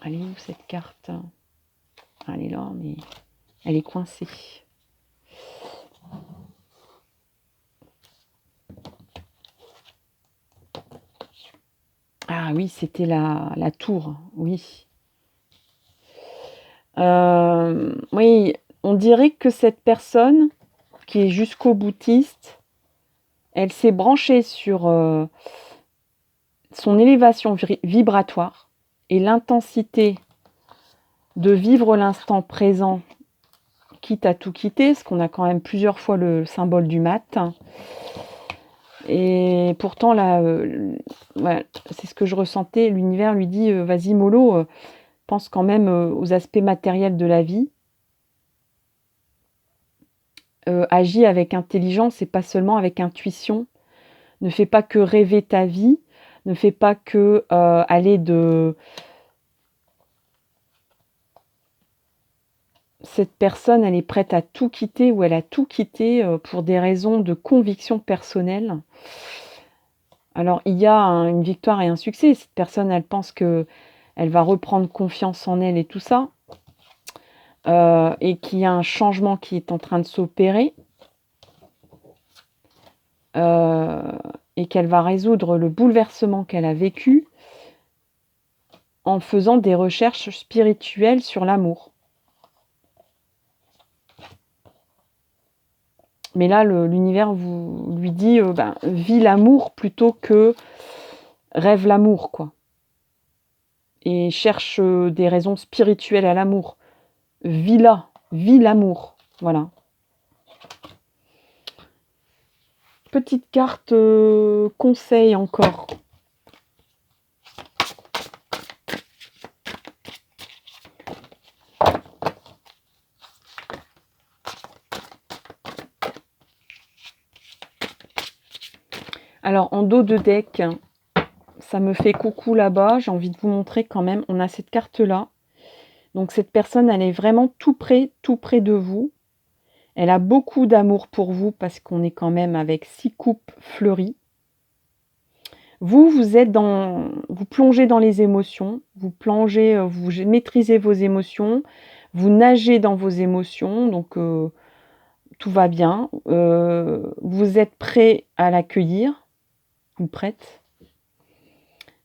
Elle est où, cette carte? Elle est là, mais elle est coincée. Ah oui, c'était la tour, oui. Oui, on dirait que cette personne, qui est jusqu'au boutiste, elle s'est branchée sur son élévation vibratoire et l'intensité de vivre l'instant présent, quitte à tout quitter, parce qu'on a quand même plusieurs fois le symbole du mat. Et pourtant, là, ouais, c'est ce que je ressentais. L'univers lui dit, vas-y mollo, pense quand même aux aspects matériels de la vie. Agis avec intelligence et pas seulement avec intuition. Ne fais pas que rêver ta vie. Ne fais pas que aller de... Cette personne, elle est prête à tout quitter ou elle a tout quitté pour des raisons de conviction personnelle. Alors, il y a une victoire et un succès. Cette personne, elle pense qu'elle va reprendre confiance en elle et tout ça. Et qu'il y a un changement qui est en train de s'opérer. Et qu'elle va résoudre le bouleversement qu'elle a vécu en faisant des recherches spirituelles sur l'amour. Mais là, l'univers lui dit vis l'amour plutôt que rêve l'amour, quoi. Et cherche des raisons spirituelles à l'amour. Vis l'amour. Voilà. Petite carte conseil encore. Alors, en dos de deck, ça me fait coucou là-bas. J'ai envie de vous montrer quand même. On a cette carte-là. Donc, cette personne, elle est vraiment tout près de vous. Elle a beaucoup d'amour pour vous parce qu'on est quand même avec 6 coupes fleuries. Vous êtes vous plongez dans les émotions. Vous maîtrisez vos émotions. Vous nagez dans vos émotions. Donc, tout va bien. Vous êtes prêt à l'accueillir. Ou prête.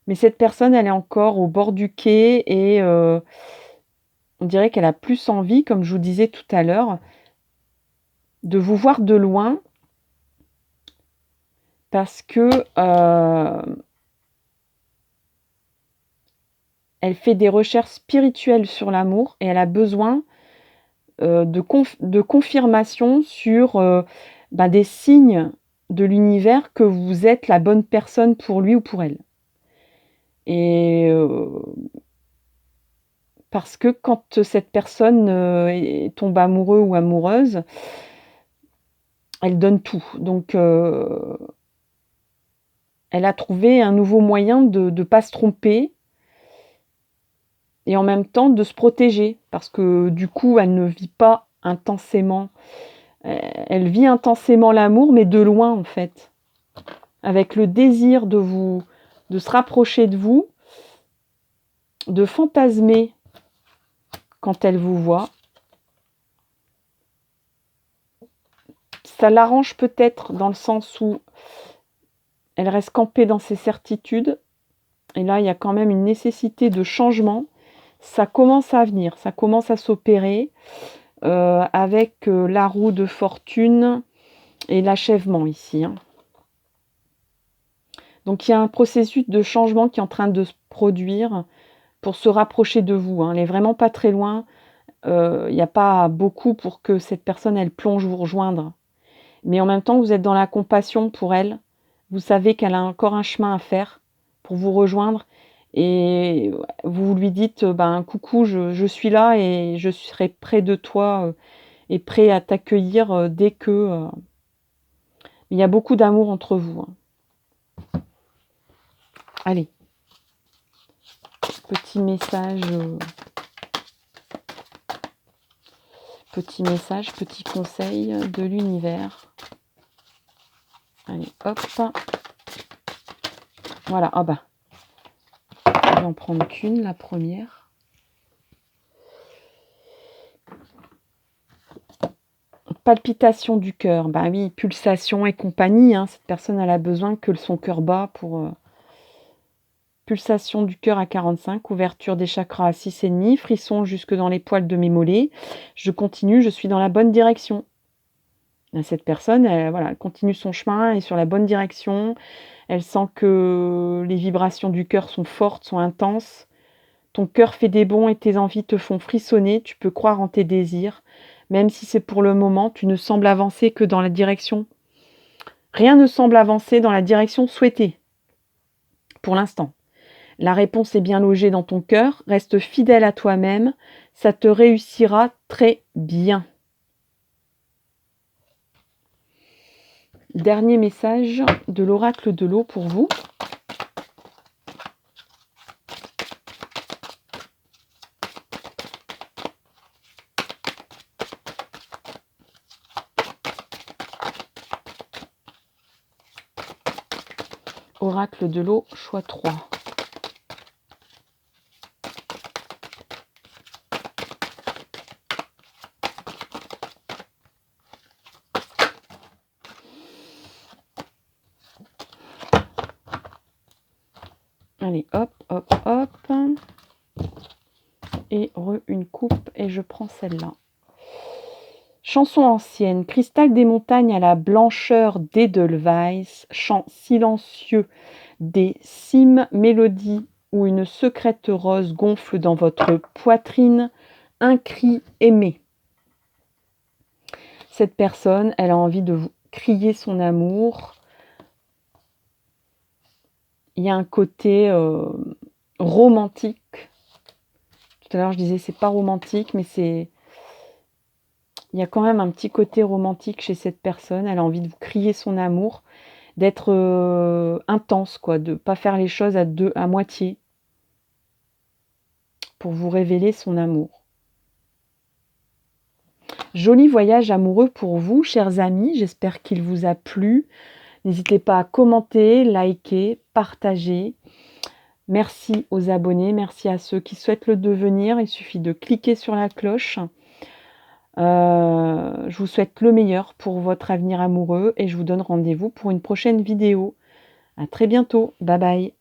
Mais cette personne, elle est encore au bord du quai et on dirait qu'elle a plus envie, comme je vous disais tout à l'heure, de vous voir de loin parce que elle fait des recherches spirituelles sur l'amour et elle a besoin de confirmation sur des signes de l'univers que vous êtes la bonne personne pour lui ou pour elle. Et parce que quand cette personne tombe amoureux ou amoureuse, elle donne tout. Donc, elle a trouvé un nouveau moyen de ne pas se tromper et en même temps de se protéger. Parce que du coup, elle ne vit pas intensément. Elle vit intensément l'amour, mais de loin en fait. Avec le désir de se rapprocher de vous, de fantasmer quand elle vous voit. Ça l'arrange peut-être dans le sens où elle reste campée dans ses certitudes. Et là, il y a quand même une nécessité de changement. Ça commence à venir, ça commence à s'opérer avec la roue de fortune et l'achèvement ici. Donc, il y a un processus de changement qui est en train de se produire pour se rapprocher de vous. Elle n'est vraiment pas très loin. Il n'y a pas beaucoup pour que cette personne, elle plonge vous rejoindre. Mais en même temps, vous êtes dans la compassion pour elle. Vous savez qu'elle a encore un chemin à faire pour vous rejoindre. Et vous lui dites, coucou, je suis là et je serai près de toi et prêt à t'accueillir dès que... Il y a beaucoup d'amour entre vous. Allez. Petit message, petit conseil de l'univers. Allez, hop. Voilà, je vais en prendre qu'une, la première. Palpitation du cœur. Oui, pulsation et compagnie. Cette personne, elle a besoin que son cœur bat pour... Pulsation du cœur à 45, ouverture des chakras à 6,5, frisson jusque dans les poils de mes mollets. Je continue, je suis dans la bonne direction. Cette personne, elle continue son chemin, elle est sur la bonne direction. Elle sent que les vibrations du cœur sont fortes, sont intenses. Ton cœur fait des bonds et tes envies te font frissonner. Tu peux croire en tes désirs. Même si c'est pour le moment, tu ne sembles avancer que dans la direction. Rien ne semble avancer dans la direction souhaitée. Pour l'instant. La réponse est bien logée dans ton cœur. Reste fidèle à toi-même. Ça te réussira très bien. Dernier message de l'oracle de l'eau pour vous. Oracle de l'eau, choix 3. Allez, hop, hop, hop. Et une coupe, et je prends celle-là. Chanson ancienne, cristal des montagnes à la blancheur d'Edelweiss, chant silencieux des cimes, mélodie où une secrète rose gonfle dans votre poitrine, un cri aimé. Cette personne, elle a envie de vous crier son amour. Il y a un côté romantique. Tout à l'heure, je disais c'est pas romantique, mais il y a quand même un petit côté romantique chez cette personne. Elle a envie de vous crier son amour, d'être intense, quoi, de ne pas faire les choses à moitié pour vous révéler son amour. Joli voyage amoureux pour vous, chers amis. J'espère qu'il vous a plu. N'hésitez pas à commenter, liker, partager. Merci aux abonnés, merci à ceux qui souhaitent le devenir. Il suffit de cliquer sur la cloche. Je vous souhaite le meilleur pour votre avenir amoureux et je vous donne rendez-vous pour une prochaine vidéo. À très bientôt. Bye bye.